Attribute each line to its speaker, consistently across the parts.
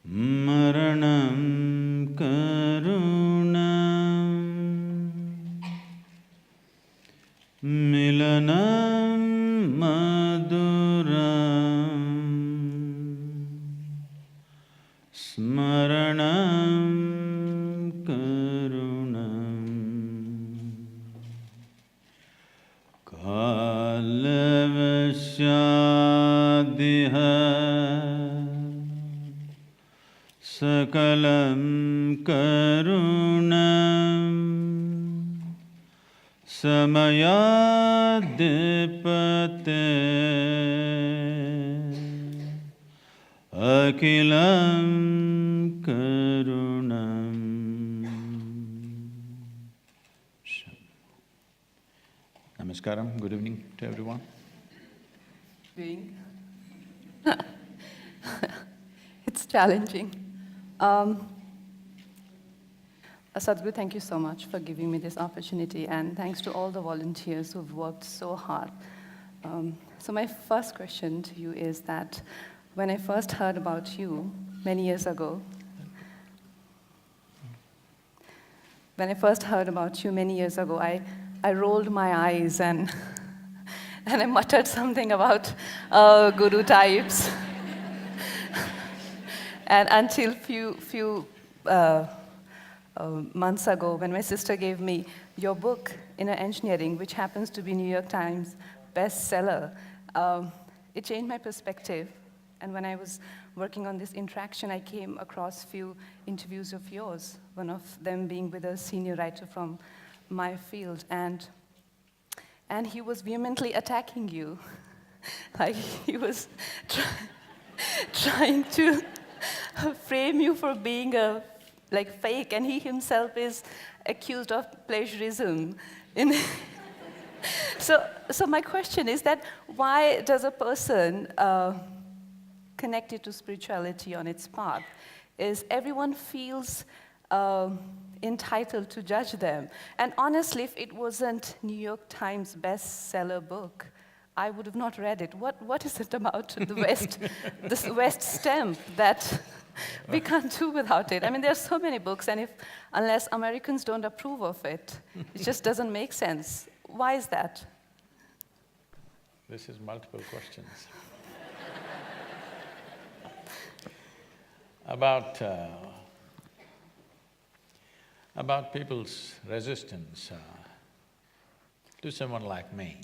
Speaker 1: Maranam karunam milanam maduram smaranam karunam kalavashyadiha Sakalam karunam samayadipate akilam karunam. Namaskaram, good evening to everyone.
Speaker 2: It's challenging. Sadhguru, thank you so much for giving me this opportunity, and thanks to all the volunteers who've worked so hard. So my first question to you is that when I first heard about you many years ago, I rolled my eyes and and I muttered something about guru types. And until few months ago, when my sister gave me your book, Inner Engineering, which happens to be New York Times bestseller, it changed my perspective. And when I was working on this interaction, I came across few interviews of yours, one of them being with a senior writer from my field, and he was vehemently attacking you. Like he was trying to frame you for being fake, and he himself is accused of plagiarism. So my question is that why does a person connected to spirituality on its path is everyone feels entitled to judge them? And honestly, if it wasn't New York Times bestseller book, I would have not read it. What is it about the West, this West stamp that we can't do without it? I mean, there's so many books, and unless Americans don't approve of it, it just doesn't make sense. Why is that?
Speaker 1: This is multiple questions. About people's resistance to someone like me.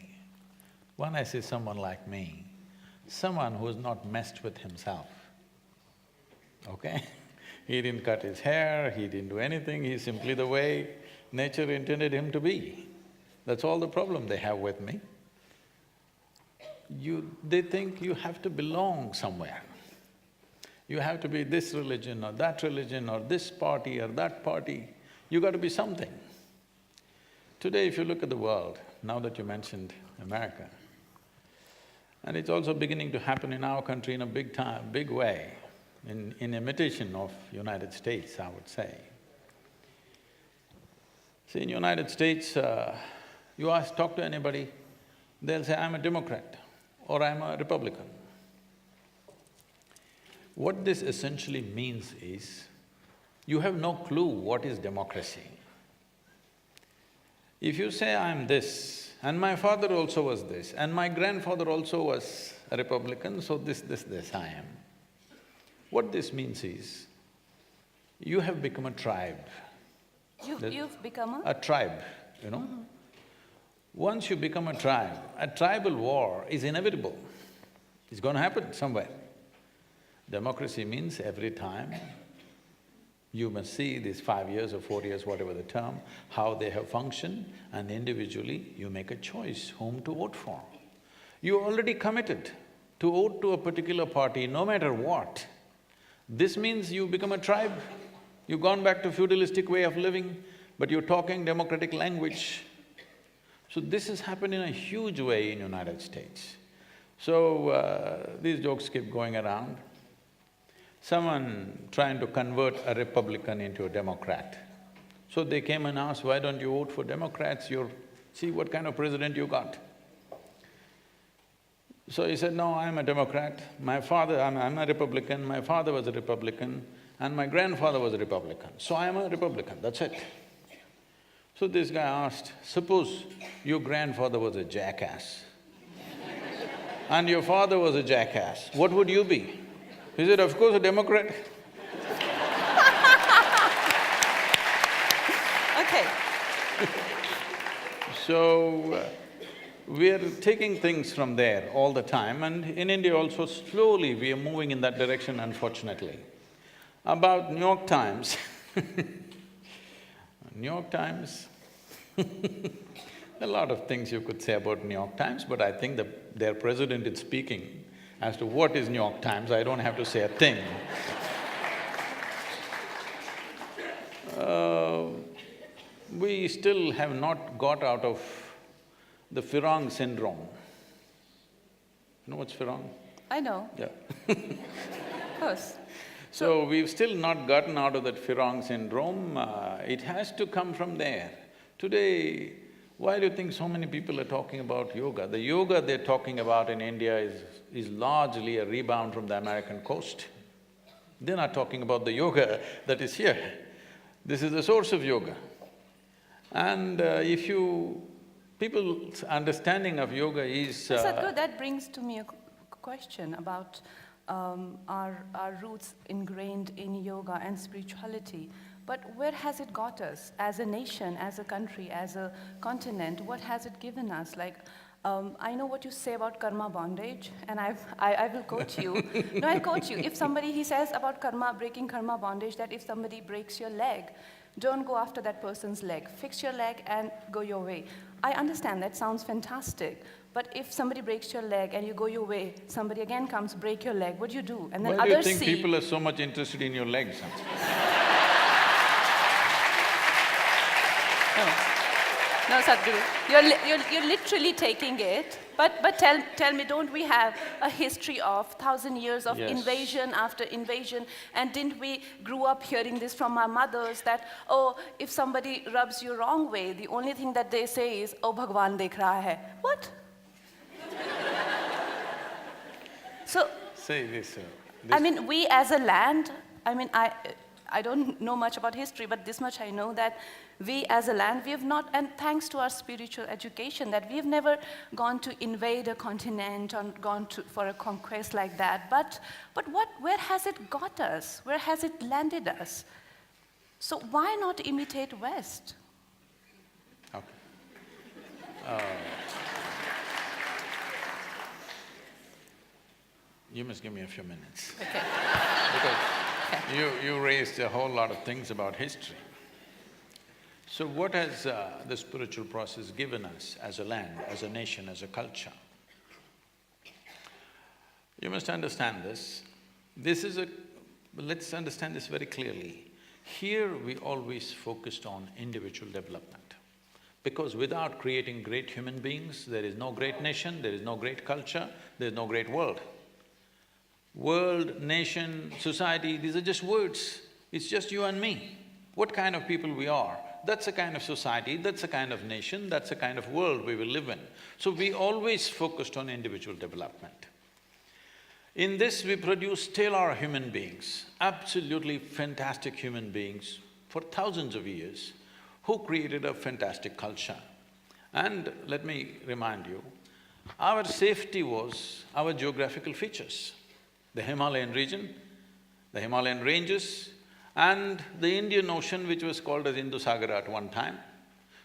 Speaker 1: When I say someone like me, someone who's not messed with himself, okay? He didn't cut his hair, he didn't do anything, he's simply the way nature intended him to be. That's all the problem they have with me. They think you have to belong somewhere. You have to be this religion or that religion or this party or that party. You got to be something. Today, if you look at the world, now that you mentioned America, and it's also beginning to happen in our country in a big way, in imitation of United States, I would say. See, in United States, talk to anybody, they'll say, I'm a Democrat or I'm a Republican. What this essentially means is, you have no clue what is democracy. If you say, I'm this, and my father also was this, and my grandfather also was a Republican, so this I am. What this means is, you have become a tribe.
Speaker 2: You've become
Speaker 1: a tribe, you know? Once you become a tribal war is inevitable. It's going to happen somewhere. Democracy means every time you must see these 5 years or 4 years, whatever the term, how they have functioned, and individually you make a choice whom to vote for. You already committed to vote to a particular party no matter what. This means you become a tribe. You've gone back to feudalistic way of living, but you're talking democratic language. So this has happened in a huge way in United States. So, these jokes keep going around. Someone trying to convert a Republican into a Democrat. So they came and asked, why don't you vote for Democrats? See what kind of president you got. So he said, no, I'm a Democrat, I'm a Republican, my father was a Republican, and my grandfather was a Republican, so I'm a Republican, that's it. So this guy asked, suppose your grandfather was a jackass and your father was a jackass, what would you be? He said, of course, a Democrat.
Speaker 2: Okay.
Speaker 1: So, we are taking things from there all the time, and in India also slowly we are moving in that direction, unfortunately. About New York Times New York Times a lot of things you could say about New York Times, but I think their president is speaking as to what is New York Times, I don't have to say a thing. We still have not got out of the Firang syndrome. You know what's Firang?
Speaker 2: I know,
Speaker 1: Yeah.
Speaker 2: of course.
Speaker 1: So we've still not gotten out of that Firang syndrome, it has to come from there. Today, why do you think so many people are talking about yoga? The yoga they're talking about in India is largely a rebound from the American coast. They're not talking about the yoga that is here. This is the source of yoga. And people's understanding of yoga is…
Speaker 2: Sadhguru, that brings to me a question about our roots ingrained in yoga and spirituality. But where has it got us as a nation, as a country, as a continent? What has it given us? Like, I know what you say about karma bondage, and I will quote you. No, I'll quote you. If somebody… he says about karma, breaking karma bondage, that if somebody breaks your leg, don't go after that person's leg. Fix your leg and go your way. I understand, that sounds fantastic. But if somebody breaks your leg and you go your way, somebody again comes, break your leg, what do you do? And then
Speaker 1: Why do you
Speaker 2: others
Speaker 1: think
Speaker 2: see…
Speaker 1: people are so much interested in your legs?
Speaker 2: No, Sadhguru, you're literally taking it. But tell me, don't we have a history of 1,000 years of
Speaker 1: Yes.
Speaker 2: invasion after invasion? And didn't we grew up hearing this from our mothers that, oh, if somebody rubs you wrong way, the only thing that they say is, oh, Bhagwan dekh raha hai. What? So…
Speaker 1: Say this,
Speaker 2: I mean, we as a land, I mean, I don't know much about history, but this much I know that we as a land, we have not, and thanks to our spiritual education, that we have never gone to invade a continent or gone for a conquest like that. But where has it got us? Where has it landed us? So why not imitate West?
Speaker 1: Okay. You must give me a few minutes.
Speaker 2: Okay.
Speaker 1: Because you raised a whole lot of things about history. So what has the spiritual process given us as a land, as a nation, as a culture? You must understand this. Let's understand this very clearly. Here we always focused on individual development. Because without creating great human beings, there is no great nation, there is no great culture, there is no great world. World, nation, society, these are just words. It's just you and me. What kind of people we are, that's the kind of society, that's the kind of nation, that's the kind of world we will live in. So we always focused on individual development. In this, we produce stellar human beings, absolutely fantastic human beings for thousands of years, who created a fantastic culture. And let me remind you, our safety was our geographical features. The Himalayan region, the Himalayan ranges, and the Indian Ocean, which was called as Indus-Sagara at one time.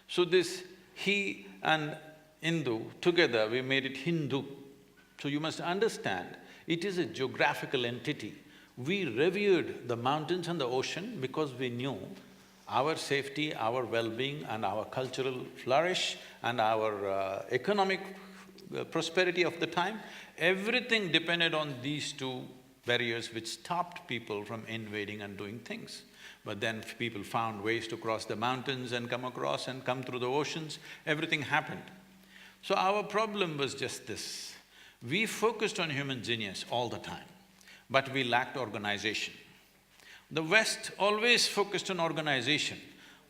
Speaker 1: So this he and Hindu, together we made it Hindu. So you must understand, it is a geographical entity. We revered the mountains and the ocean because we knew our safety, our well-being and our cultural flourish and our economic prosperity of the time, everything depended on these two barriers which stopped people from invading and doing things. But then people found ways to cross the mountains and come across and come through the oceans, everything happened. So our problem was just this, we focused on human genius all the time, but we lacked organization. The West always focused on organization,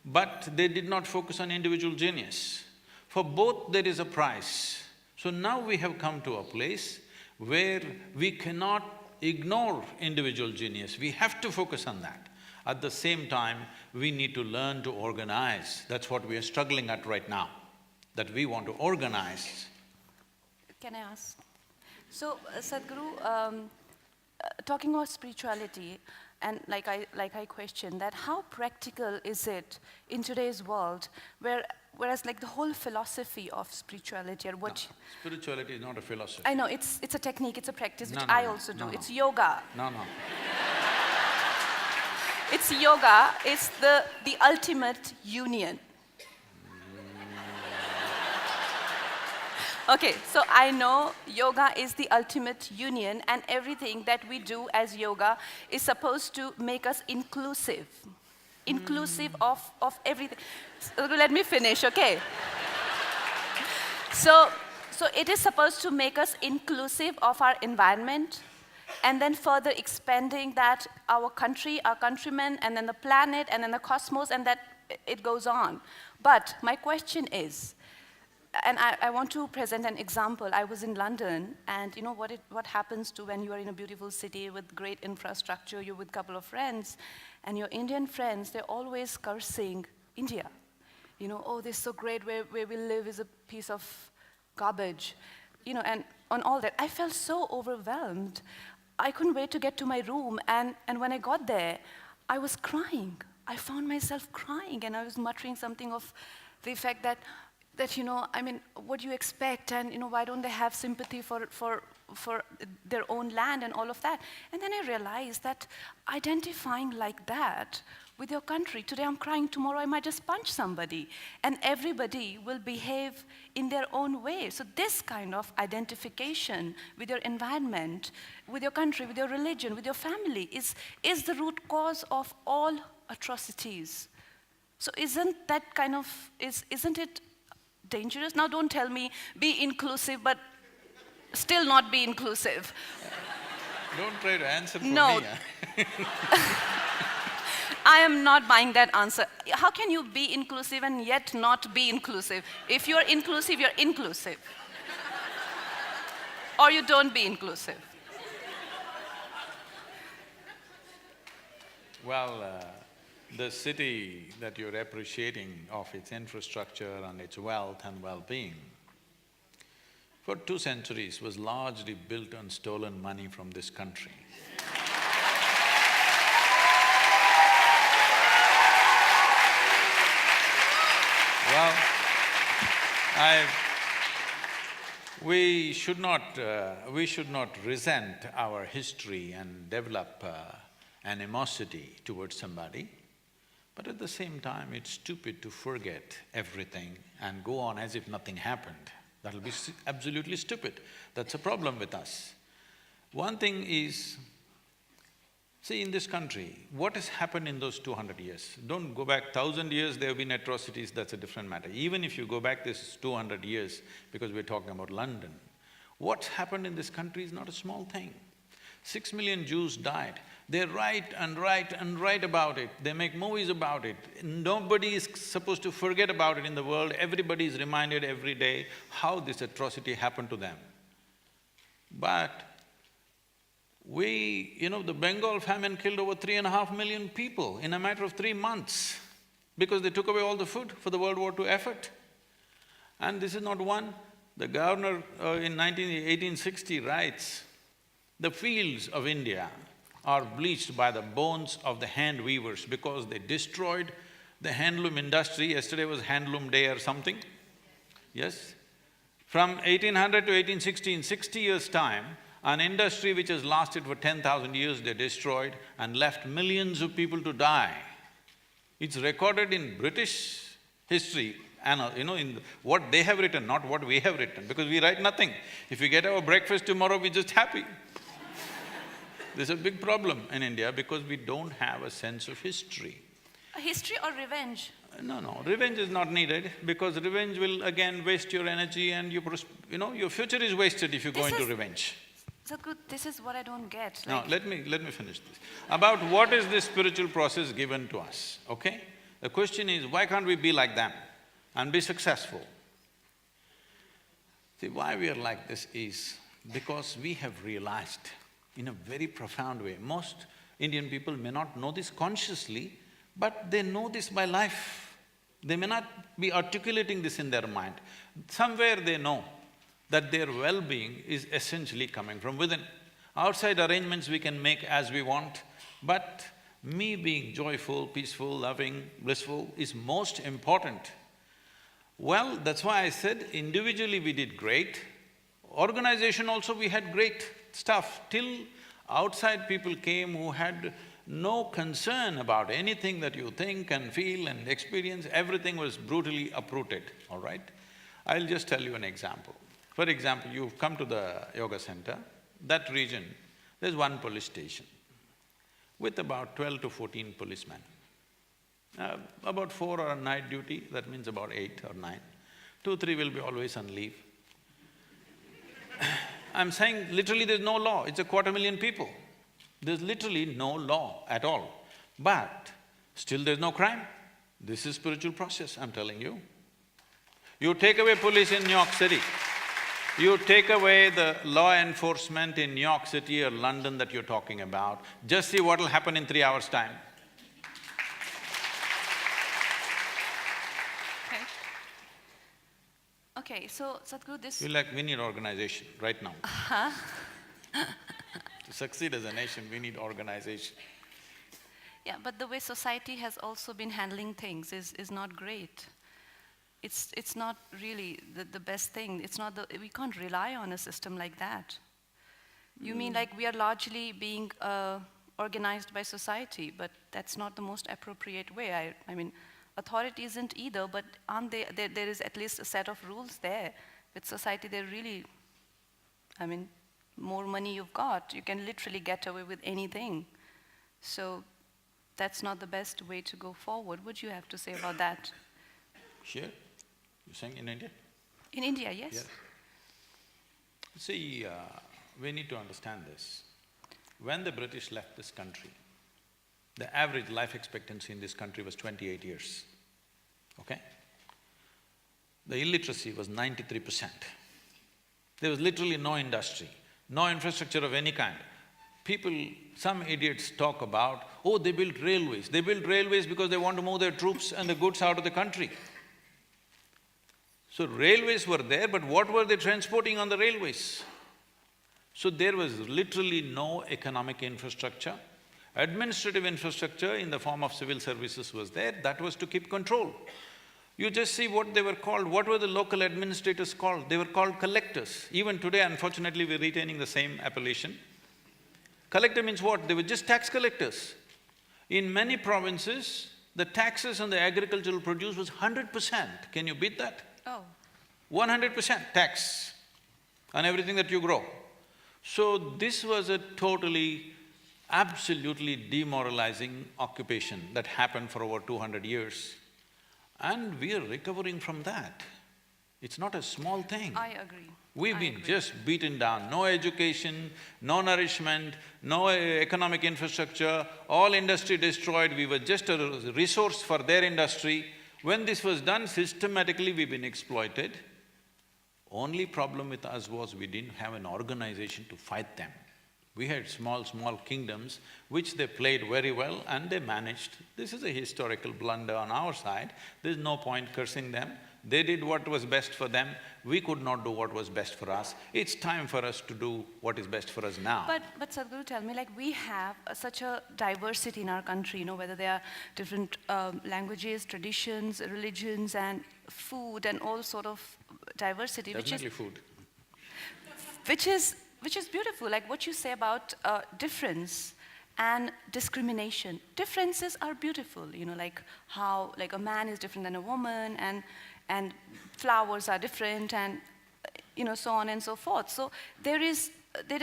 Speaker 1: but they did not focus on individual genius. For both there is a price. So now we have come to a place where we cannot ignore individual genius, we have to focus on that. At the same time, we need to learn to organize. That's what we are struggling at right now, that we want to organize.
Speaker 2: Can I ask? So, Sadhguru, talking about spirituality, and like I questioned that, how practical is it in today's world, whereas like the whole philosophy of spirituality, or what?
Speaker 1: No, spirituality is not a philosophy.
Speaker 2: I know it's a technique, it's a practice which
Speaker 1: No,
Speaker 2: I also do.
Speaker 1: no.
Speaker 2: It's yoga.
Speaker 1: No, no.
Speaker 2: It's yoga. It's the ultimate union. Okay, so I know yoga is the ultimate union, and everything that we do as yoga is supposed to make us inclusive. Inclusive of everything. So let me finish, okay? So it is supposed to make us inclusive of our environment, and then further expanding that our country, our countrymen, and then the planet, and then the cosmos, and that it goes on. But my question is, and I want to present an example. I was in London, and you know what happens to when you are in a beautiful city with great infrastructure, you're with a couple of friends, and your Indian friends, they're always cursing India. You know, oh, this is so great, where we live is a piece of garbage. You know, and on all that, I felt so overwhelmed. I couldn't wait to get to my room, and when I got there, I was crying. I found myself crying, and I was muttering something of the effect that you know, I mean, what do you expect, and you know, why don't they have sympathy for their own land and all of that? And then I realized that identifying like that with your country, today I'm crying, tomorrow I might just punch somebody, and everybody will behave in their own way. So this kind of identification with your environment, with your country, with your religion, with your family is the root cause of all atrocities. So isn't that kind of, isn't it dangerous? Now don't tell me be inclusive, but still not be inclusive.
Speaker 1: Don't try to answer for
Speaker 2: no.
Speaker 1: me.
Speaker 2: I am not buying that answer. How can you be inclusive and yet not be inclusive? If you're inclusive, you're inclusive. Or you don't be inclusive.
Speaker 1: Well, the city that you're appreciating of its infrastructure and its wealth and well-being, for 2 centuries was largely built on stolen money from this country. Well, we should not resent our history and develop animosity towards somebody, but at the same time, it's stupid to forget everything and go on as if nothing happened. That'll be absolutely stupid. That's a problem with us. One thing is, see, in this country, what has happened in those 200 years? Don't go back 1,000 years, there have been atrocities, that's a different matter. Even if you go back this 200 years, because we're talking about London, what's happened in this country is not a small thing. 6 million Jews died. They write and write and write about it, they make movies about it. Nobody is supposed to forget about it in the world, everybody is reminded every day how this atrocity happened to them. But you know, the Bengal famine killed over 3.5 million people in a matter of 3 months because they took away all the food for the World War II effort. And this is not one. The governor in 1860 writes, "The fields of India are bleached by the bones of the hand weavers because they destroyed the handloom industry." Yesterday was handloom day or something, yes? From 1800 to 1860, in 60 years' time, an industry which has lasted for 10,000 years, they destroyed and left millions of people to die. It's recorded in British history, you know, in what they have written, not what we have written, because we write nothing. If we get our breakfast tomorrow, we're just happy. There's a big problem in India because we don't have a sense of history.
Speaker 2: History or revenge?
Speaker 1: No, revenge is not needed because revenge will again waste your energy and you know, your future is wasted if you go into revenge.
Speaker 2: Sadhguru, this is what I don't get.
Speaker 1: Now, let me finish this. About what is this spiritual process given to us, okay? The question is, why can't we be like them and be successful? See, why we are like this is, because we have realized in a very profound way, most Indian people may not know this consciously, but they know this by life. They may not be articulating this in their mind. Somewhere they know that their well-being is essentially coming from within. Outside arrangements we can make as we want, but me being joyful, peaceful, loving, blissful is most important. Well, that's why I said individually we did great, organization also we had great stuff, till outside people came who had no concern about anything that you think and feel and experience, everything was brutally uprooted, all right? I'll just tell you an example. For example, you've come to the yoga center, that region, there's one police station with about 12 to 14 policemen. About 4 are on night duty, that means about 8 or 9. 2, 3 will be always on leave. I'm saying literally there's no law, it's a 250,000 people. There's literally no law at all. But still there's no crime. This is spiritual process, I'm telling you. You take away police in New York City, you take away the law enforcement in New York City or London that you're talking about, just see what will happen in 3 hours' time.
Speaker 2: Okay, so Sadhguru, this…
Speaker 1: We need organization right now. To succeed as a nation, we need organization.
Speaker 2: Yeah, but the way society has also been handling things is not great. It's not really the best thing. It's not we can't rely on a system like that. You mean like we are largely being organized by society, but that's not the most appropriate way. I mean, authority isn't either, but aren't there is at least a set of rules there. With society, they're really, I mean, more money you've got, you can literally get away with anything. So that's not the best way to go forward. What do you have to say about that?
Speaker 1: Here? You're saying in India?
Speaker 2: In India, yes.
Speaker 1: Yes. See, we need to understand this. When the British left this country, the average life expectancy in this country was 28 years, okay? The illiteracy was 93%. There was literally no industry, no infrastructure of any kind. People, some idiots talk about, oh, they built railways. They built railways because they want to move their troops and the goods out of the country. So railways were there, but what were they transporting on the railways? So there was literally no economic infrastructure. Administrative infrastructure in the form of civil services was there, that was to keep control. You just see what they were called. What were the local administrators called? They were called collectors. Even today, unfortunately, we're retaining the same appellation. Collector means what? They were just tax collectors. In many provinces, the taxes on the agricultural produce was 100%. Can you beat that?
Speaker 2: Oh.
Speaker 1: 100% tax on everything that you grow. So this was a totally, absolutely demoralizing occupation that happened for over 200 years. And we are recovering from that. It's not a small thing.
Speaker 2: I agree.
Speaker 1: We've been just beaten down, no education, no nourishment, no economic infrastructure, all industry destroyed, we were just a resource for their industry. When this was done systematically, we've been exploited. Only problem with us was we didn't have an organization to fight them. We had small kingdoms which they played very well and they managed. This is a historical blunder on our side, there's no point cursing them. They did what was best for them, we could not do what was best for us. It's time for us to do what is best for us now.
Speaker 2: But Sadhguru, tell me, like we have such a diversity in our country, you know, whether there are different languages, traditions, religions and food and all sort of diversity.
Speaker 1: Definitely food.
Speaker 2: Which is beautiful, like what you say about difference and discrimination. Differences are beautiful, you know, like how like a man is different than a woman and flowers are different and you know, so on and so forth. So there is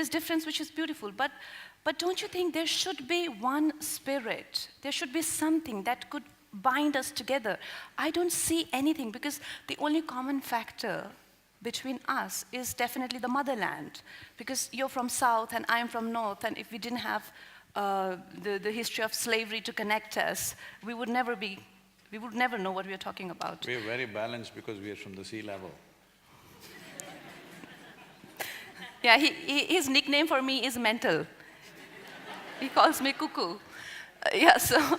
Speaker 2: difference which is beautiful, but don't you think there should be one spirit? There should be something that could bind us together. I don't see anything because the only common factor between us is definitely the motherland, because you're from south and I'm from north, and if we didn't have the history of slavery to connect us, we would never know what we are talking about.
Speaker 1: We are very balanced because we are from the sea level.
Speaker 2: Yeah, his nickname for me is mental. He calls me cuckoo. Yeah, so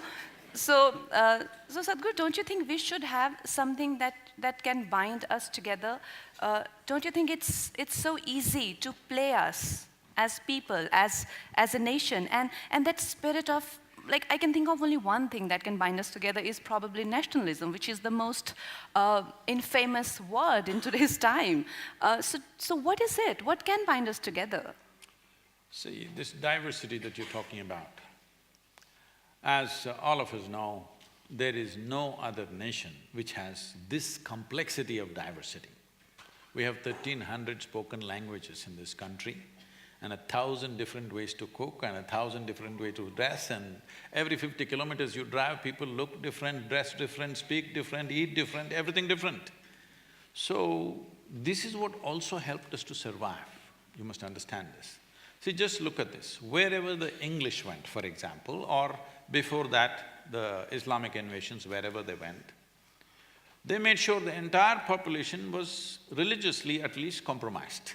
Speaker 2: Sadhguru, don't you think we should have something that can bind us together? Don't you think it's so easy to play us as people, as a nation, and that spirit of, like, I can think of only one thing that can bind us together is probably nationalism, which is the most infamous word in today's time. So what is it? What can bind us together?
Speaker 1: See, this diversity that you're talking about, as all of us know, there is no other nation which has this complexity of diversity. We have 1,300 spoken languages in this country and 1,000 different ways to cook and 1,000 different ways to dress, and every 50 kilometers you drive, people look different, dress different, speak different, eat different, everything different. So, this is what also helped us to survive. You must understand this. See, just look at this. Wherever the English went, for example, or before that, the Islamic invasions, wherever they went, they made sure the entire population was religiously at least compromised.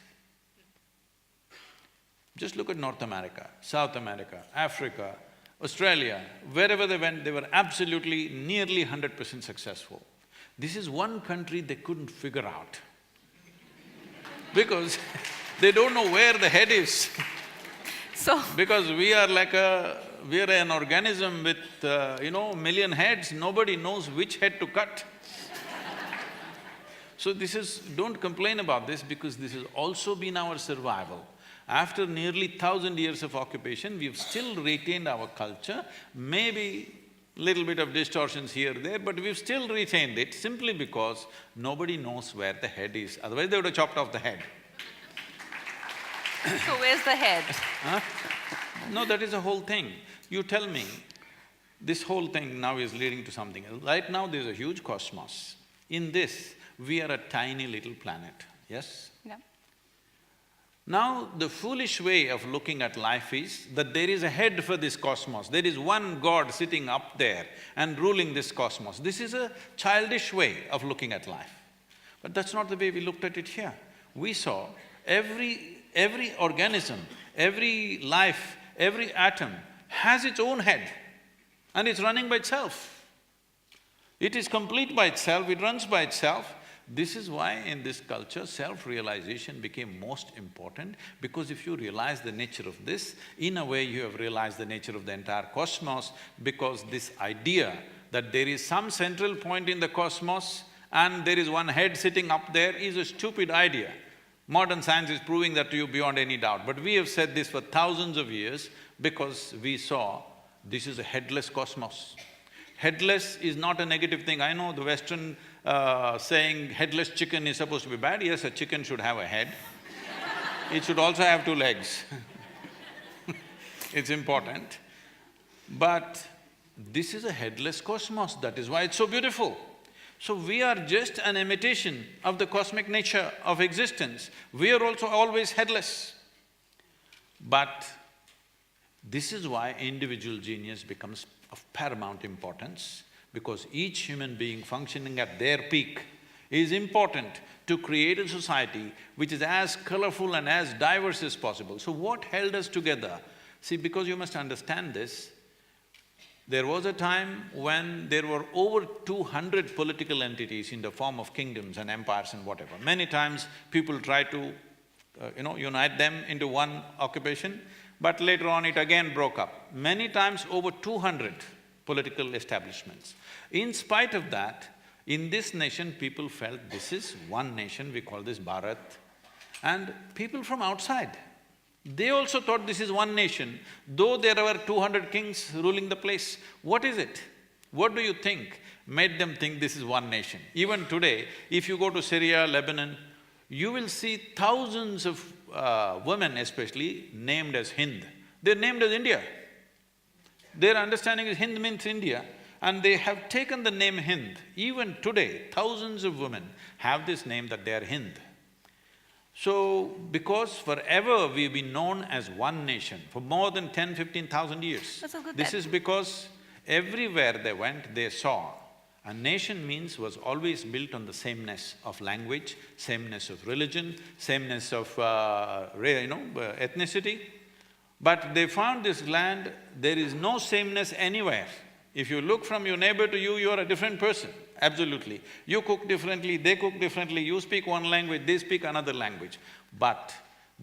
Speaker 1: Just look at North America, South America, Africa, Australia, wherever they went, they were absolutely nearly 100% successful. This is one country they couldn't figure out because they don't know where the head is.
Speaker 2: So…
Speaker 1: Because we are an organism with, million heads, nobody knows which head to cut. So don't complain about this because this has also been our survival. After nearly 1,000 years of occupation, we've still retained our culture, maybe little bit of distortions here, there, but we've still retained it simply because nobody knows where the head is, otherwise they would have chopped off the head.
Speaker 2: So where's the head?
Speaker 1: Huh? No, that is the whole thing. You tell me, this whole thing now is leading to something else. Right now there's a huge cosmos. In this, we are a tiny little planet, yes?
Speaker 2: Yeah.
Speaker 1: Now, the foolish way of looking at life is that there is a head for this cosmos, there is one God sitting up there and ruling this cosmos. This is a childish way of looking at life. But that's not the way we looked at it here. We saw every organism, every life, every atom has its own head and it's running by itself. It is complete by itself, it runs by itself. This is why in this culture, self-realization became most important, because if you realize the nature of this, in a way you have realized the nature of the entire cosmos, because this idea that there is some central point in the cosmos and there is one head sitting up there is a stupid idea. Modern science is proving that to you beyond any doubt, but we have said this for thousands of years because we saw this is a headless cosmos. Headless is not a negative thing. I know the Western saying headless chicken is supposed to be bad. Yes, a chicken should have a head. It should also have two legs. It's important. But this is a headless cosmos, that is why it's so beautiful. So we are just an imitation of the cosmic nature of existence. We are also always headless. But this is why individual genius becomes of paramount importance, because each human being functioning at their peak is important to create a society which is as colorful and as diverse as possible. So what held us together? See, because you must understand this, there was a time when there were over 200 political entities in the form of kingdoms and empires and whatever. Many times people try to, unite them into one occupation, but later on it again broke up. Many times over 200 political establishments. In spite of that, in this nation people felt this is one nation, we call this Bharat, and people from outside, they also thought this is one nation, though there were 200 kings ruling the place. What is it? What do you think made them think this is one nation? Even today, if you go to Syria, Lebanon, you will see thousands of women especially named as Hind. They're named as India. Their understanding is Hind means India, and they have taken the name Hind. Even today, thousands of women have this name that they are Hind. So, because forever we've been known as one nation, for more than 10, 15,000 years.
Speaker 2: That's so good.
Speaker 1: This is because everywhere they went, they saw A nation was always built on the sameness of language, sameness of religion, sameness of ethnicity. But they found this land, there is no sameness anywhere. If you look from your neighbor to you, you are a different person, absolutely. You cook differently, they cook differently, you speak one language, they speak another language. But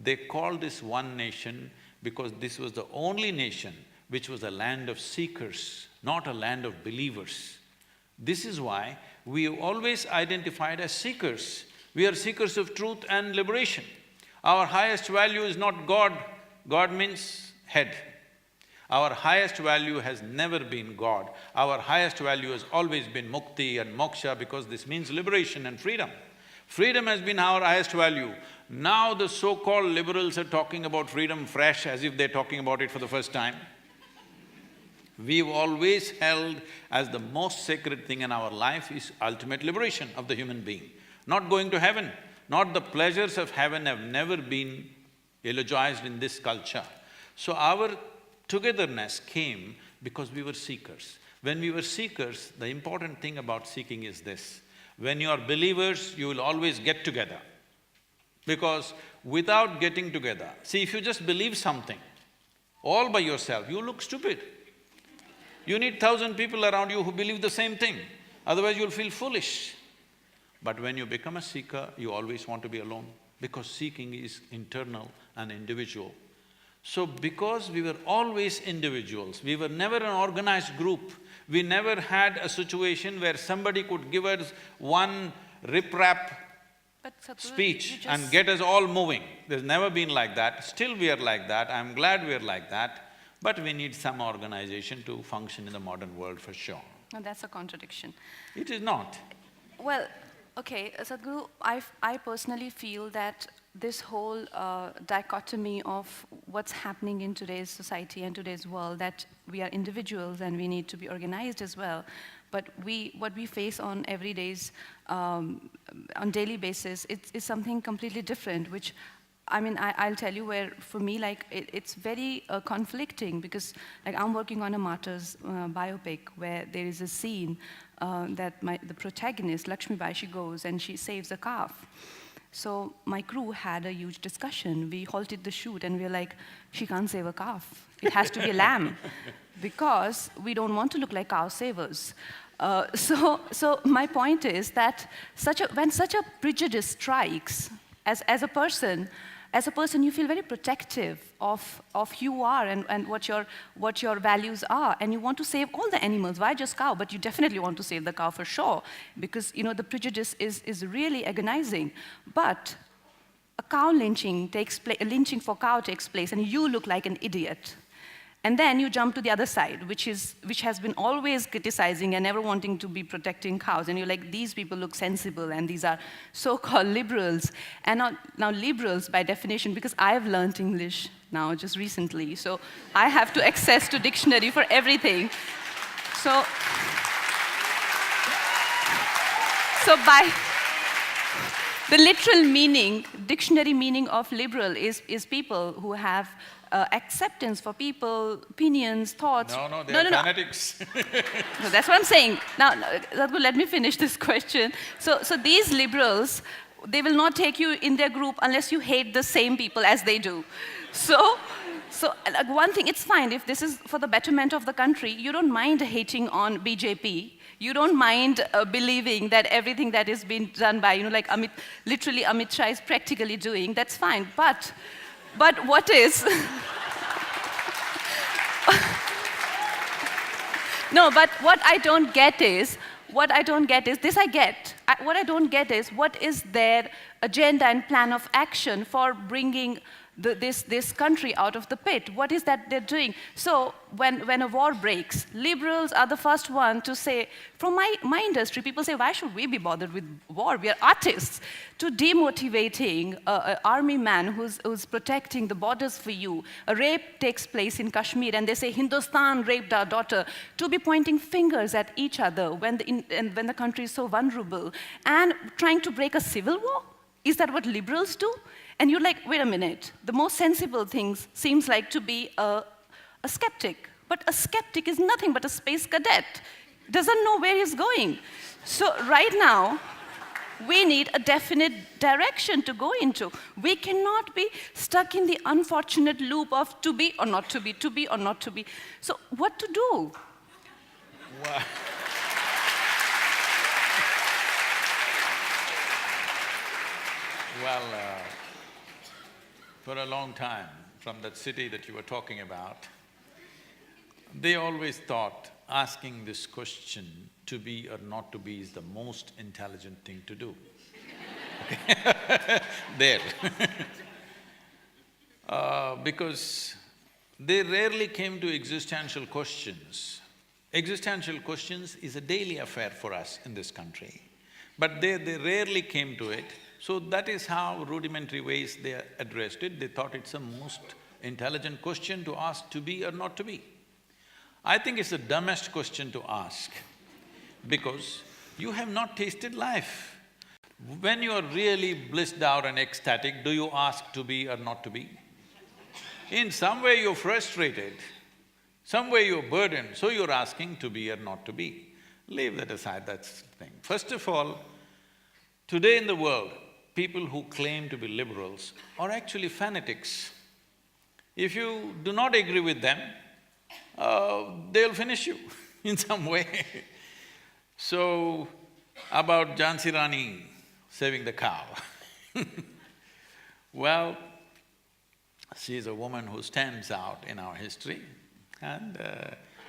Speaker 1: they called this one nation because this was the only nation which was a land of seekers, not a land of believers. This is why we have always identified as seekers. We are seekers of truth and liberation. Our highest value is not God. God means head. Our highest value has never been God. Our highest value has always been mukti and moksha because this means liberation and freedom. Freedom has been our highest value. Now the so-called liberals are talking about freedom fresh as if they're talking about it for the first time. We've always held as the most sacred thing in our life is ultimate liberation of the human being. Not going to heaven, not the pleasures of heaven have never been eulogized in this culture. So our togetherness came because we were seekers. When we were seekers, the important thing about seeking is this: when you are believers, you will always get together. Because without getting together, see, if you just believe something all by yourself, you look stupid. You need 1,000 people around you who believe the same thing, otherwise you'll feel foolish. But when you become a seeker, you always want to be alone, because seeking is internal and individual. So because we were always individuals, we were never an organized group, we never had a situation where somebody could give us one riprap speech and get us all moving. There's never been like that. Still we are like that, I'm glad we are like that. But we need some organization to function in the modern world for sure.
Speaker 2: No, that's a contradiction.
Speaker 1: It is not.
Speaker 2: Well, okay, Sadhguru, I personally feel that this whole dichotomy of what's happening in today's society and today's world, that we are individuals and we need to be organized as well, but what we face on on daily basis, it's something completely different, which I mean, I'll tell you where, for me, like, it's very conflicting, because, like, I'm working on a martyrs biopic where there is a scene that the protagonist, Lakshmibai, she goes and she saves a calf. So my crew had a huge discussion. We halted the shoot and we were like, she can't save a calf. It has to be a lamb, because we don't want to look like cow savers. So my point is that when such a prejudice strikes, as a person, you feel very protective of who you are and what your values are, and you want to save all the animals. Why just cow? But you definitely want to save the cow for sure, because the prejudice is really agonizing. But a cow lynching lynching for cow takes place, and you look like an idiot. And then you jump to the other side, which has been always criticizing and never wanting to be protecting cows. And you're like, these people look sensible, and these are so-called liberals. And now liberals, by definition, because I've learned English now just recently, so I have to access to dictionary for everything. So by the literal meaning, dictionary meaning of liberal is people who have acceptance for people, opinions, thoughts.
Speaker 1: No, they are fanatics.
Speaker 2: No, that's what I'm saying. Now, Sadhguru, let me finish this question. So these liberals, they will not take you in their group unless you hate the same people as they do. So like, one thing, it's fine if this is for the betterment of the country. You don't mind hating on BJP. You don't mind believing that everything that is being done by, like literally Amit Shah is practically doing. That's fine. But what is… No, but what I don't get is, this I get. What I don't get is, what is their agenda and plan of action for bringing this country out of the pit? What is that they're doing? So when a war breaks, liberals are the first one to say, from my industry, people say, why should we be bothered with war? We are artists. To demotivating an army man who's protecting the borders for you. A rape takes place in Kashmir and they say, Hindustan raped our daughter. To be pointing fingers at each other when the country is so vulnerable and trying to break a civil war? Is that what liberals do? And you're like, wait a minute, the most sensible thing seems like to be a skeptic. But a skeptic is nothing but a space cadet. doesn't know where he's going. So right now, we need a definite direction to go into. We cannot be stuck in the unfortunate loop of to be or not to be or not to be. So what to do?
Speaker 1: Well, well, for a long time, from that city that you were talking about, they always thought asking this question, to be or not to be, is the most intelligent thing to do. There. Because they rarely came to existential questions. Existential questions is a daily affair for us in this country, but they rarely came to it. So that is how rudimentary ways they addressed it. They thought it's the most intelligent question to ask, to be or not to be. I think it's the dumbest question to ask, because you have not tasted life. When you are really blissed out and ecstatic, do you ask to be or not to be? In some way you're frustrated, some way you're burdened, so you're asking to be or not to be. Leave that aside, that's the thing. First of all, today in the world, people who claim to be liberals are actually fanatics. If you do not agree with them, they'll finish you in some way. So, about Jhansi Rani saving the cow. Well, she is a woman who stands out in our history, and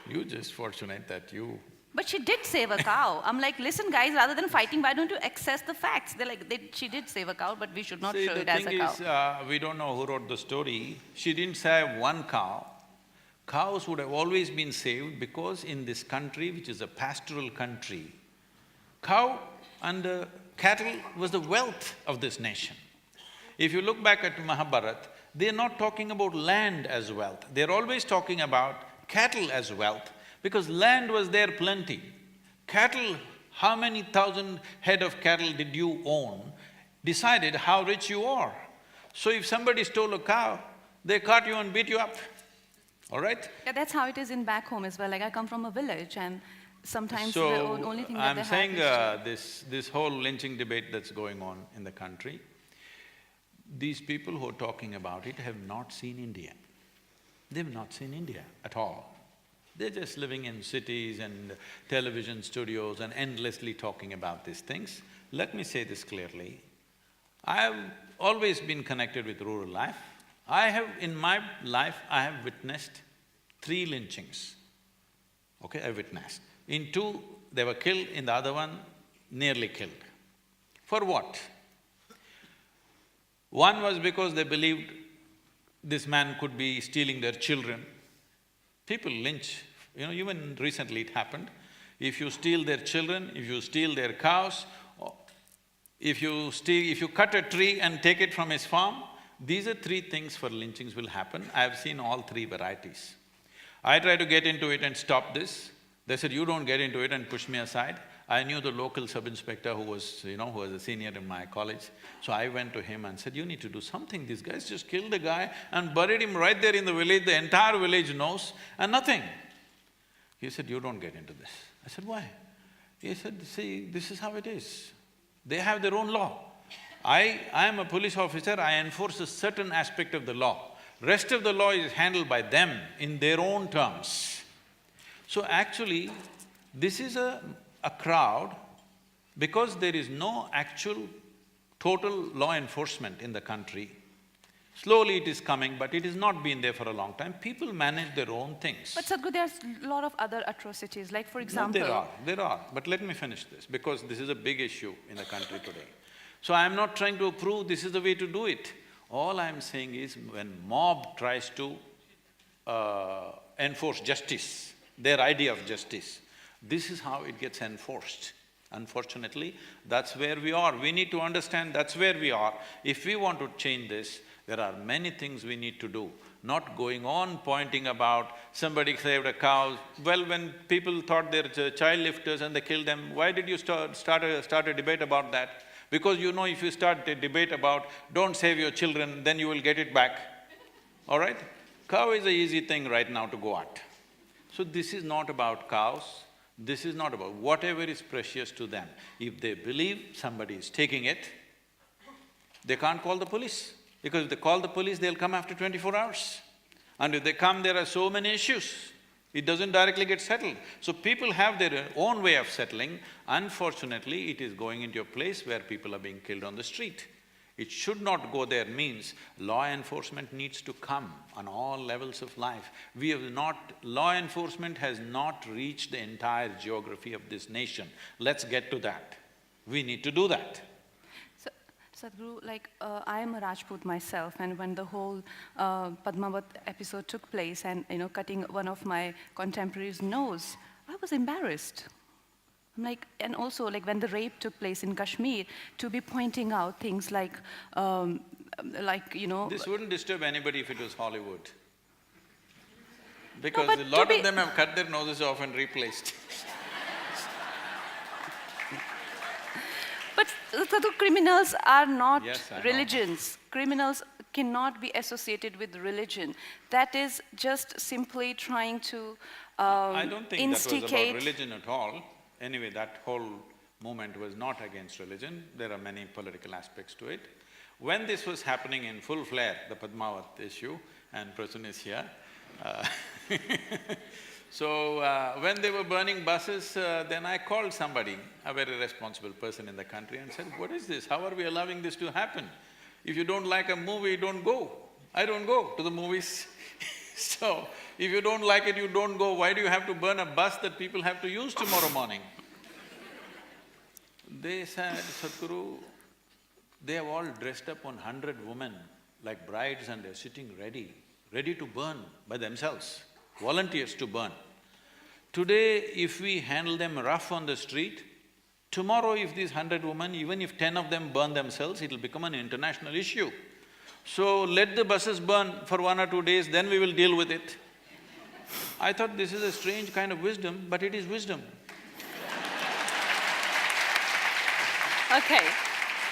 Speaker 1: you're just fortunate that you…
Speaker 2: But she did save a cow. I'm like, listen guys, rather than fighting, why don't you access the facts? They're like, she did save a cow, but we should not show it as a cow.
Speaker 1: See, the thing is, we don't know who wrote the story. She didn't save one cow. Cows would have always been saved because in this country, which is a pastoral country, cow and cattle was the wealth of this nation. If you look back at Mahabharata, they're not talking about land as wealth, they're always talking about cattle as wealth, because land was there plenty. Cattle, how many thousand head of cattle did you own, decided how rich you are. So if somebody stole a cow, they caught you and beat you up, all right?
Speaker 2: Yeah, that's how it is in back home as well. Like, I come from a village, and sometimes the only thing that they have is
Speaker 1: this whole lynching debate that's going on in the country, these people who are talking about it have not seen India. They've not seen India at all. They're just living in cities and television studios and endlessly talking about these things. Let me say this clearly, I've always been connected with rural life. In my life, I have witnessed 3 lynchings, okay, I witnessed. In 2, they were killed, in the other one, nearly killed. For what? One was because they believed this man could be stealing their children. People lynch, even recently it happened. If you steal their children, if you steal their cows, if you cut a tree and take it from his farm, these are 3 things for lynchings will happen. I have seen all 3 varieties. I tried to get into it and stop this. They said, you don't get into it, and pushed me aside. I knew the local sub-inspector who was a senior in my college. So I went to him and said, you need to do something. These guys just killed a guy and buried him right there in the village. The entire village knows, and nothing. He said, you don't get into this. I said, why? He said, see, this is how it is. They have their own law. I am a police officer, I enforce a certain aspect of the law. Rest of the law is handled by them in their own terms. So actually, this is a crowd, because there is no actual total law enforcement in the country. Slowly it is coming, but it has not been there for a long time. People manage their own things.
Speaker 2: But Sadhguru, there's a lot of other atrocities, like for example…
Speaker 1: No, there are. But let me finish this, because this is a big issue in the country today. So I'm not trying to prove this is the way to do it. All I'm saying is, when mob tries to enforce justice, their idea of justice, this is how it gets enforced. Unfortunately, that's where we are. We need to understand that's where we are. If we want to change this, there are many things we need to do, not going on pointing about somebody saved a cow. Well, when people thought they're child lifters and they killed them, why did you start a debate about that? Because if you start a debate about don't save your children, then you will get it back, all right? Cow is an easy thing right now to go at. So this is not about cows, This is not about… whatever is precious to them. If they believe somebody is taking it, they can't call the police. Because if they call the police, they'll come after 24 hours. And if they come, there are so many issues. It doesn't directly get settled. So people have their own way of settling. Unfortunately, it is going into a place where people are being killed on the street. It should not go there means law enforcement needs to come on all levels of life. We have not… law enforcement has not reached the entire geography of this nation. Let's get to that. We need to do that.
Speaker 2: So, Sadhguru, I am a Rajput myself, and when the whole Padmavat episode took place and, cutting one of my contemporaries' nose, I was embarrassed. And also when the rape took place in Kashmir, to be pointing out things like…
Speaker 1: This wouldn't disturb anybody if it was Hollywood. Because
Speaker 2: but
Speaker 1: a lot of them have cut their noses off and replaced.
Speaker 2: But the criminals are not
Speaker 1: Yes, I know.
Speaker 2: religions. Criminals cannot be associated with religion. That is just simply trying to
Speaker 1: I don't think
Speaker 2: instigate…
Speaker 1: that was about religion at all. Anyway, that whole movement was not against religion. There are many political aspects to it. When this was happening in full flare, the Padmavat issue, and Prasun is here, so when they were burning buses, then I called somebody, a very responsible person in the country, and said, "What is this? How are we allowing this to happen? If you don't like a movie, don't go. I don't go to the movies." So, if you don't like it, you don't go. Why do you have to burn a bus that people have to use tomorrow morning? They said, "Sadhguru, they have all dressed up 100 women like brides and they're sitting ready to burn by themselves, volunteers to burn. Today, if we handle them rough on the street, tomorrow if these 100 women, even if 10 of them burn themselves, it'll become an international issue. So let the buses burn for 1 or 2 days, then we will deal with it." I thought this is a strange kind of wisdom, but it is wisdom.
Speaker 2: Okay.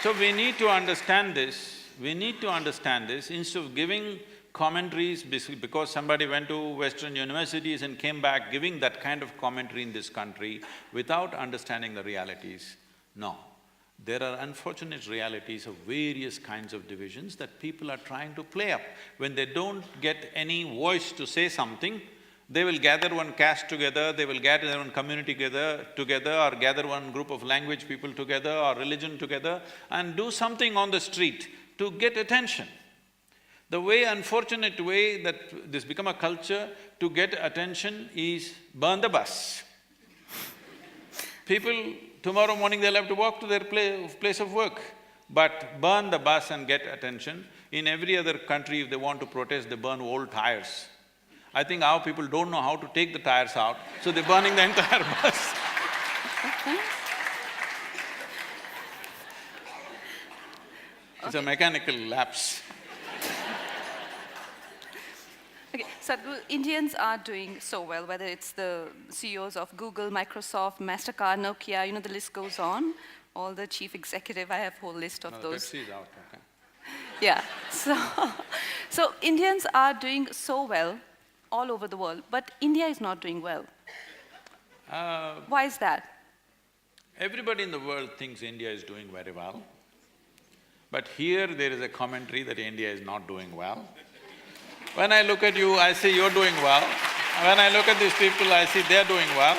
Speaker 1: So we need to understand this, instead of giving commentaries because somebody went to Western universities and came back giving that kind of commentary in this country without understanding the realities. No. There are unfortunate realities of various kinds of divisions that people are trying to play up. When they don't get any voice to say something, they will gather one caste together, they will gather one community together or gather one group of language people together or religion together and do something on the street to get attention. The unfortunate way that this become a culture to get attention is burn the bus. People, tomorrow morning they'll have to walk to their place of work, but burn the bus and get attention. In every other country, if they want to protest, they burn old tires. I think our people don't know how to take the tires out, so they're burning the entire bus. It's a mechanical lapse.
Speaker 2: Okay, Sadhguru, Indians are doing so well, whether it's the CEOs of Google, Microsoft, MasterCard, Nokia, the list goes on. All the chief executive, I have a whole list of those.
Speaker 1: Pepsi is out, okay.
Speaker 2: Yeah, so Indians are doing so well all over the world, but India is not doing well. Why is that?
Speaker 1: Everybody in the world thinks India is doing very well, but here there is a commentary that India is not doing well. When I look at you, I see you're doing well. When I look at these people, I see they're doing well.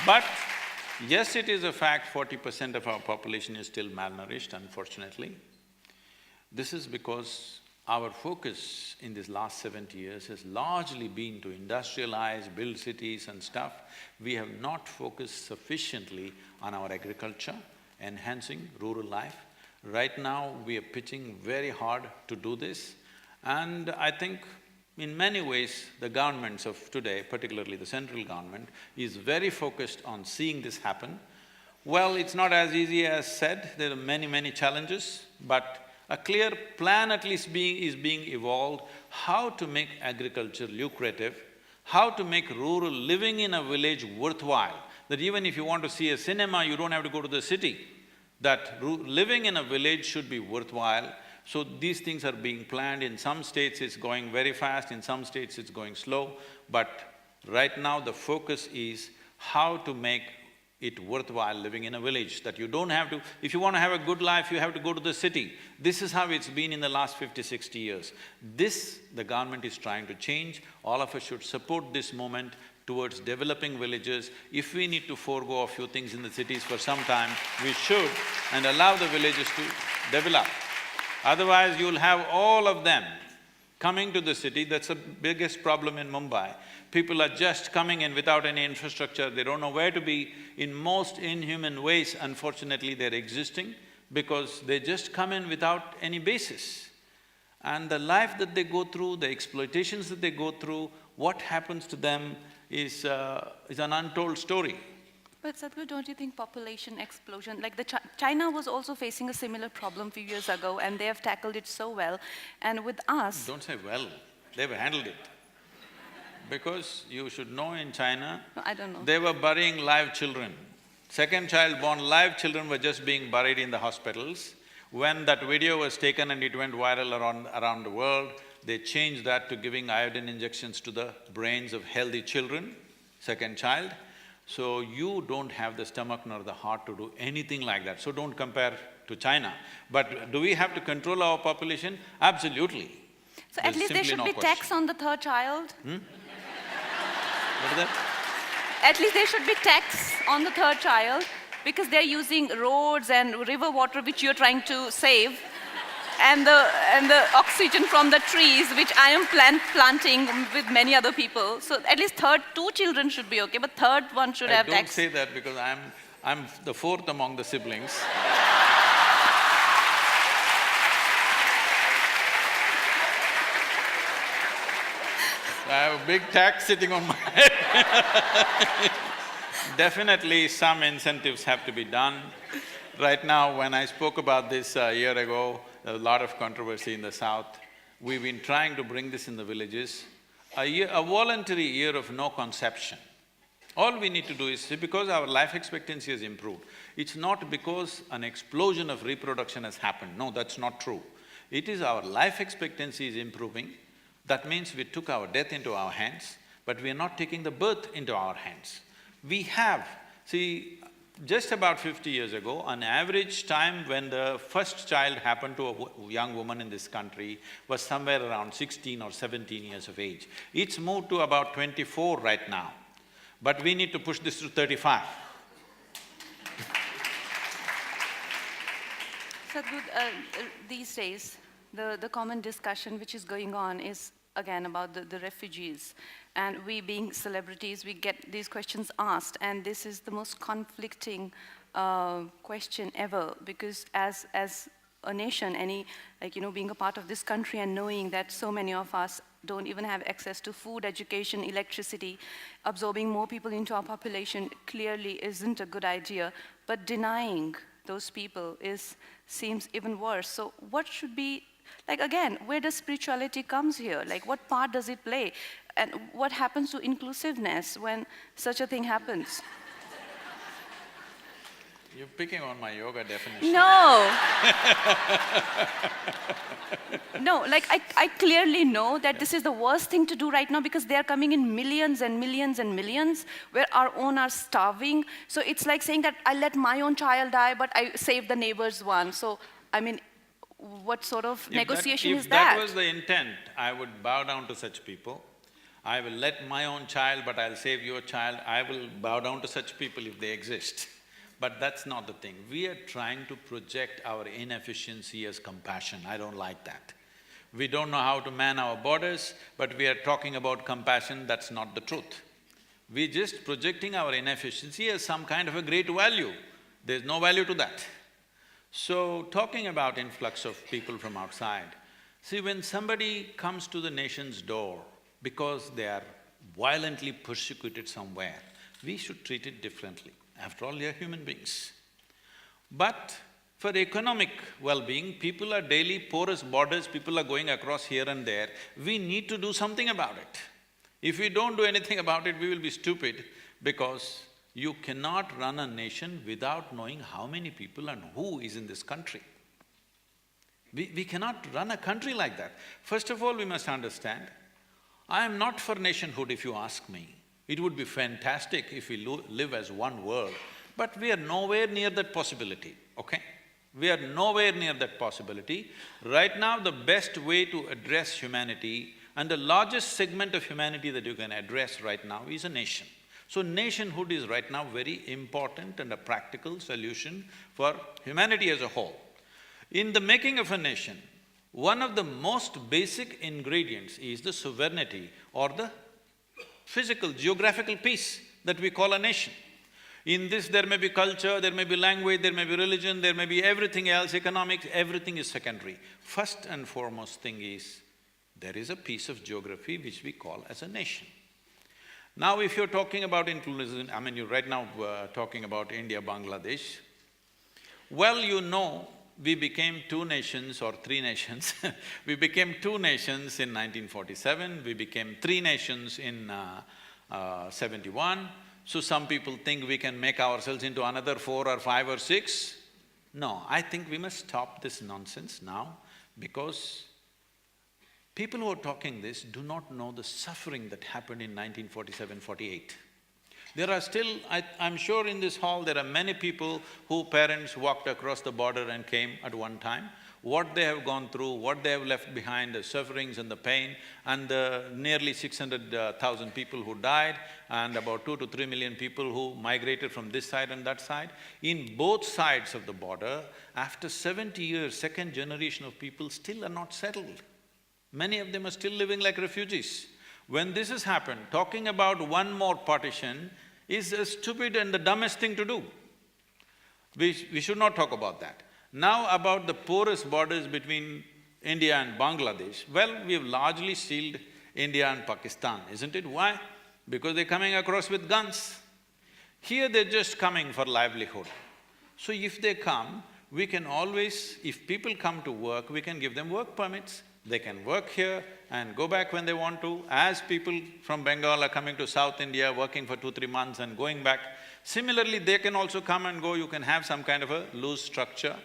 Speaker 1: But yes, it is a fact, 40% of our population is still malnourished, unfortunately. This is because our focus in these last 70 years has largely been to industrialize, build cities and stuff. We have not focused sufficiently on our agriculture, enhancing rural life. Right now, we are pitching very hard to do this, and I think in many ways, the governments of today, particularly the central government, is very focused on seeing this happen. Well, it's not as easy as said, there are many challenges, but a clear plan at least is being evolved, how to make agriculture lucrative, how to make rural living in a village worthwhile, that even if you want to see a cinema, you don't have to go to the city, that living in a village should be worthwhile. So these things are being planned. In some states it's going very fast, in some states it's going slow, but right now the focus is how to make it worthwhile living in a village, that you don't have to… If you want to have a good life, you have to go to the city. This is how it's been in the last 50, 60 years. This, the government is trying to change. All of us should support this movement towards developing villages. If we need to forego a few things in the cities for some time, we should, and allow the villages to develop. Otherwise, you'll have all of them coming to the city. That's the biggest problem in Mumbai. People are just coming in without any infrastructure, they don't know where to be. In most inhuman ways, unfortunately, they're existing because they just come in without any basis. And the life that they go through, the exploitations that they go through, what happens to them is an untold story.
Speaker 2: But Sadhguru, don't you think population explosion, like China was also facing a similar problem a few years ago and they have tackled it so well, and with us…
Speaker 1: Don't say well, they've handled it. Because you should know in China…
Speaker 2: No, I don't know.
Speaker 1: They were burying live children. Second child born, live children were just being buried in the hospitals. When that video was taken and it went viral around the world, they changed that to giving iodine injections to the brains of healthy children, second child. So you don't have the stomach nor the heart to do anything like that, so don't compare to China. But do we have to control our population? Absolutely.
Speaker 2: So at least there should be tax on the third child?
Speaker 1: What is that?
Speaker 2: At least there should be tax on the third child, because they're using roads and river water which you're trying to save, and the oxygen from the trees which I am planting with many other people. So at least two children should be okay, but third one should have tax.
Speaker 1: Don't say that because I'm the fourth among the siblings. I have a big tax sitting on my head. Definitely some incentives have to be done. Right now, when I spoke about this a year ago, there was a lot of controversy in the south. We've been trying to bring this in the villages. A voluntary year of no conception. All we need to do is, see, because our life expectancy has improved, it's not because an explosion of reproduction has happened. No, that's not true. It is our life expectancy is improving. That means we took our death into our hands, but we are not taking the birth into our hands. We have… See, just about 50 years ago, an average time when the first child happened to a young woman in this country was somewhere around 16 or 17 years of age. It's moved to about 24 right now, but we need to push this to 35.
Speaker 2: Sadhguru, these days, the common discussion which is going on is again about the refugees. And we being celebrities, we get these questions asked, and this is the most conflicting question ever, because as a nation, being a part of this country and knowing that so many of us don't even have access to food, education, electricity, absorbing more people into our population clearly isn't a good idea, but denying those people seems even worse. So what should be… Like again, where does spirituality comes here? Like what part does it play? And what happens to inclusiveness when such a thing happens?
Speaker 1: You're picking on my yoga definition.
Speaker 2: No! No, like I clearly know that this is the worst thing to do right now because they are coming in millions and millions and millions, where our own are starving. So it's like saying that I let my own child die, but I save the neighbor's one. So, I mean, what sort of negotiation is that?
Speaker 1: If that was the intent, I would bow down to such people. I will let my own child, but I'll save your child. I will bow down to such people if they exist. But that's not the thing. We are trying to project our inefficiency as compassion. I don't like that. We don't know how to man our borders, but we are talking about compassion. That's not the truth. We're just projecting our inefficiency as some kind of a great value. There's no value to that. So, talking about influx of people from outside, see, when somebody comes to the nation's door because they are violently persecuted somewhere, we should treat it differently. After all, they are human beings. But for economic well-being, people are daily porous borders, people are going across here and there. We need to do something about it. If we don't do anything about it, we will be stupid, because you cannot run a nation without knowing how many people and who is in this country. We cannot run a country like that. First of all, we must understand, I am not for nationhood if you ask me. It would be fantastic if we live as one world, but we are nowhere near that possibility, okay? We are nowhere near that possibility. Right now, the best way to address humanity and the largest segment of humanity that you can address right now is a nation. So nationhood is right now very important and a practical solution for humanity as a whole. In the making of a nation, one of the most basic ingredients is the sovereignty or the physical, geographical piece that we call a nation. In this, there may be culture, there may be language, there may be religion, there may be everything else, economics, everything is secondary. First and foremost thing is, there is a piece of geography which we call as a nation. Now, if you're talking about inclusion, I mean, you're right now talking about India, Bangladesh, well, you know, we became two nations or three nations. We became two nations in 1947, we became three nations in 71. So some people think we can make ourselves into another 4 or 5 or 6. No, I think we must stop this nonsense now, because people who are talking this do not know the suffering that happened in 1947-48. There are still… I'm sure in this hall there are many people whose parents walked across the border and came at one time. What they have gone through, what they have left behind, the sufferings and the pain, and the nearly 600,000 people who died, and about 2 to 3 million people who migrated from this side and that side. In both sides of the border, after 70 years, second generation of people still are not settled. Many of them are still living like refugees. When this has happened, talking about one more partition is a stupid and the dumbest thing to do. We should not talk about that. Now about the porous borders between India and Bangladesh, well, we've largely sealed India and Pakistan, isn't it? Why? Because they're coming across with guns. Here they're just coming for livelihood. So if they come, we can always… if people come to work, we can give them work permits. They can work here and go back when they want to, as people from Bengal are coming to South India, working for 2-3 months and going back. Similarly, they can also come and go, you can have some kind of a loose structure.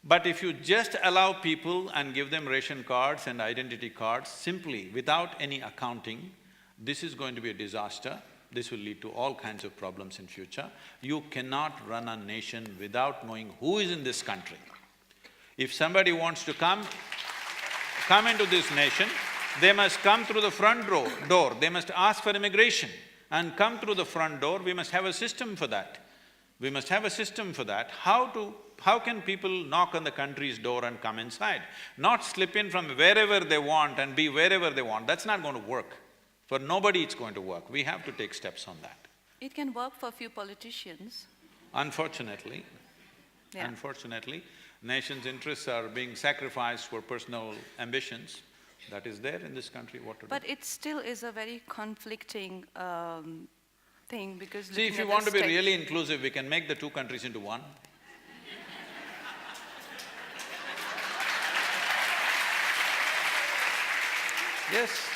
Speaker 1: But if you just allow people and give them ration cards and identity cards simply without any accounting, this is going to be a disaster. This will lead to all kinds of problems in future. You cannot run a nation without knowing who is in this country. If somebody wants to come into this nation, they must come through the front door, they must ask for immigration and come through the front door. We must have a system for that. We must have a system for that. How can people knock on the country's door and come inside? Not slip in from wherever they want and be wherever they want. That's not going to work. For nobody it's going to work. We have to take steps on that.
Speaker 2: It can work for a few politicians.
Speaker 1: Unfortunately, nation's interests are being sacrificed for personal ambitions. That is there in this country, what to do?
Speaker 2: But it still is a very conflicting thing, because…
Speaker 1: See, if you want to be really inclusive, we can make the two countries into one. Yes.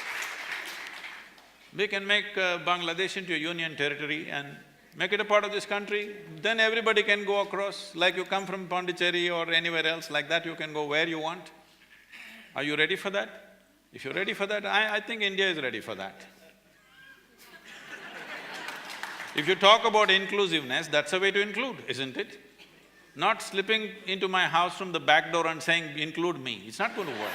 Speaker 1: We can make Bangladesh into a union territory and make it a part of this country, then everybody can go across, like you come from Pondicherry or anywhere else, like that you can go where you want. Are you ready for that? If you're ready for that, I think India is ready for that. If you talk about inclusiveness, that's a way to include, isn't it? Not slipping into my house from the back door and saying, include me, it's not going to work.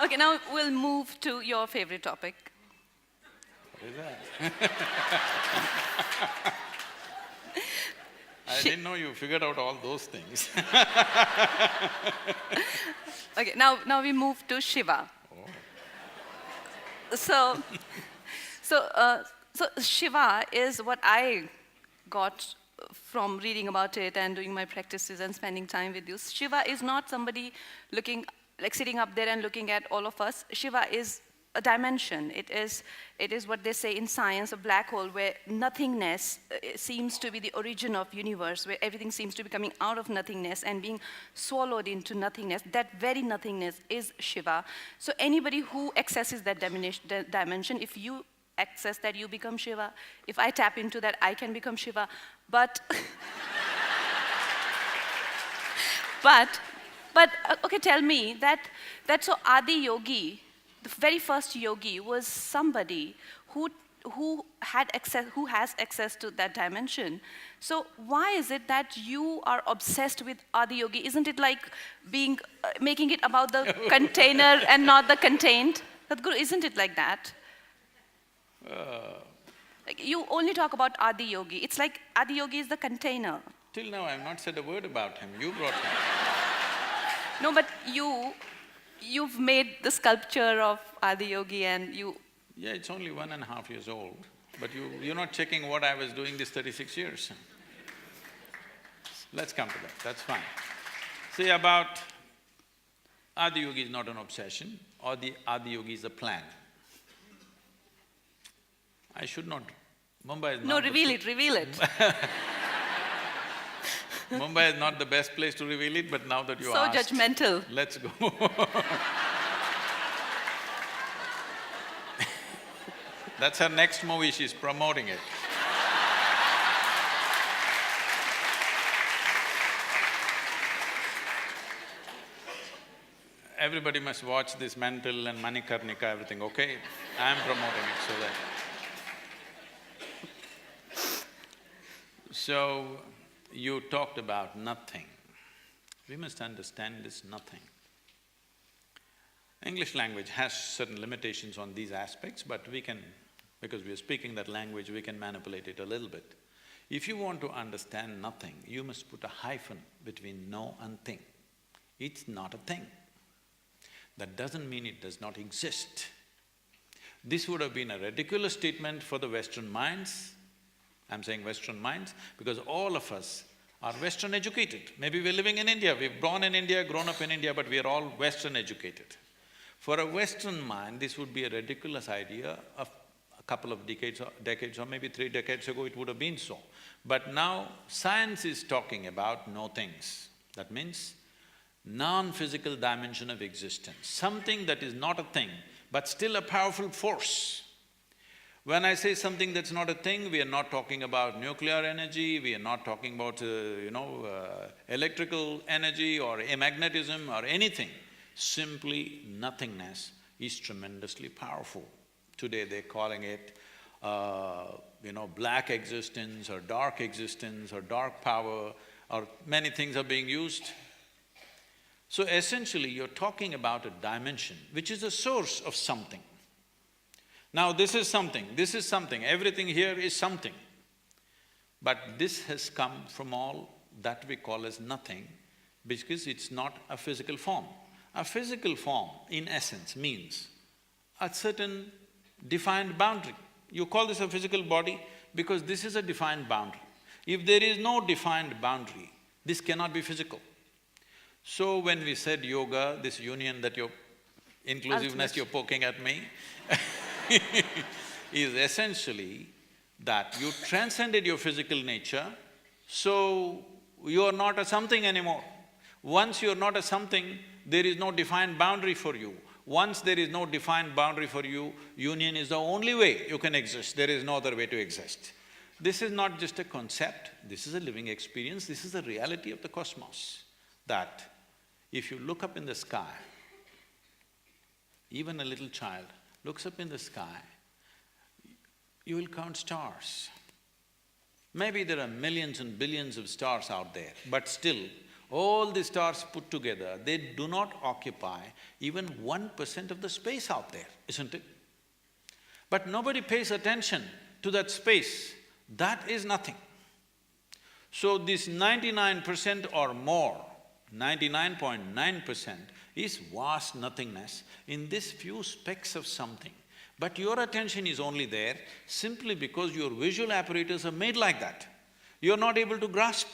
Speaker 2: Okay, now we'll move to your favorite topic.
Speaker 1: What is that? I didn't know you figured out all those things.
Speaker 2: Okay, now we move to Shiva.
Speaker 1: Oh.
Speaker 2: So Shiva is what I got from reading about it and doing my practices and spending time with you. Shiva is not somebody looking… like sitting up there and looking at all of us. Shiva is a dimension. It is what they say in science, a black hole where nothingness seems to be the origin of universe, where everything seems to be coming out of nothingness and being swallowed into nothingness. That very nothingness is Shiva. So anybody who accesses that dimension, if you access that, you become Shiva. If I tap into that, I can become Shiva. But But, okay, tell me that so Adi Yogi, the very first yogi, was somebody who has access to that dimension. So why is it that you are obsessed with Adi Yogi? Isn't it like making it about the container and not the contained? Sadhguru, isn't it like that? Like you only talk about Adi Yogi. It's like Adi Yogi is the container.
Speaker 1: Till now, I've not said a word about him. You brought him.
Speaker 2: No, but you've made the sculpture of Adi Yogi and you…
Speaker 1: Yeah, it's only 1.5 years old, but you're not checking what I was doing these 36 years. Let's come to that, that's fine. See, about Adi Yogi is not an obsession, or the Adi Yogi is a plan. I should not… Mumbai is not…
Speaker 2: No, reveal it.
Speaker 1: Mumbai is not the best place to reveal it, but now that you
Speaker 2: So
Speaker 1: asked…
Speaker 2: judgmental.
Speaker 1: Let's go. That's her next movie, she's promoting it. Everybody must watch this Mental and Manikarnika, everything, okay? I'm promoting it so that… So, you talked about nothing. We must understand this nothing. English language has certain limitations on these aspects, but we can… because we are speaking that language, we can manipulate it a little bit. If you want to understand nothing, you must put a hyphen between no and thing. It's not a thing. That doesn't mean it does not exist. This would have been a ridiculous statement for the Western minds. I'm saying Western minds because all of us are Western educated. Maybe we're living in India, we've born in India, grown up in India, but we are all Western educated. For a Western mind, this would be a ridiculous idea. Of a couple of decades or maybe 3 decades ago, it would have been so. But now, science is talking about no things. That means non-physical dimension of existence, something that is not a thing, but still a powerful force. When I say something that's not a thing, we are not talking about nuclear energy, we are not talking about, electrical energy or amagnetism or anything. Simply nothingness is tremendously powerful. Today they're calling it, black existence or dark power, or many things are being used. So essentially, you're talking about a dimension which is a source of something. Now this is something, everything here is something. But this has come from all that we call as nothing because it's not a physical form. A physical form, in essence, means a certain defined boundary. You call this a physical body because this is a defined boundary. If there is no defined boundary, this cannot be physical. So when we said yoga, this union that you're… inclusiveness you're poking at me is essentially that you transcended your physical nature, so you're not a something anymore. Once you're not a something, there is no defined boundary for you. Once there is no defined boundary for you, union is the only way you can exist, there is no other way to exist. This is not just a concept, this is a living experience, this is the reality of the cosmos. That if you look up in the sky, even a little child looks up in the sky, you will count stars. Maybe there are millions and billions of stars out there, but still, all the stars put together, they do not occupy even 1% of the space out there, isn't it? But nobody pays attention to that space, that is nothing. So this 99% or more, 99.9% is vast nothingness in this few specks of something. But your attention is only there simply because your visual apparatus are made like that. You're not able to grasp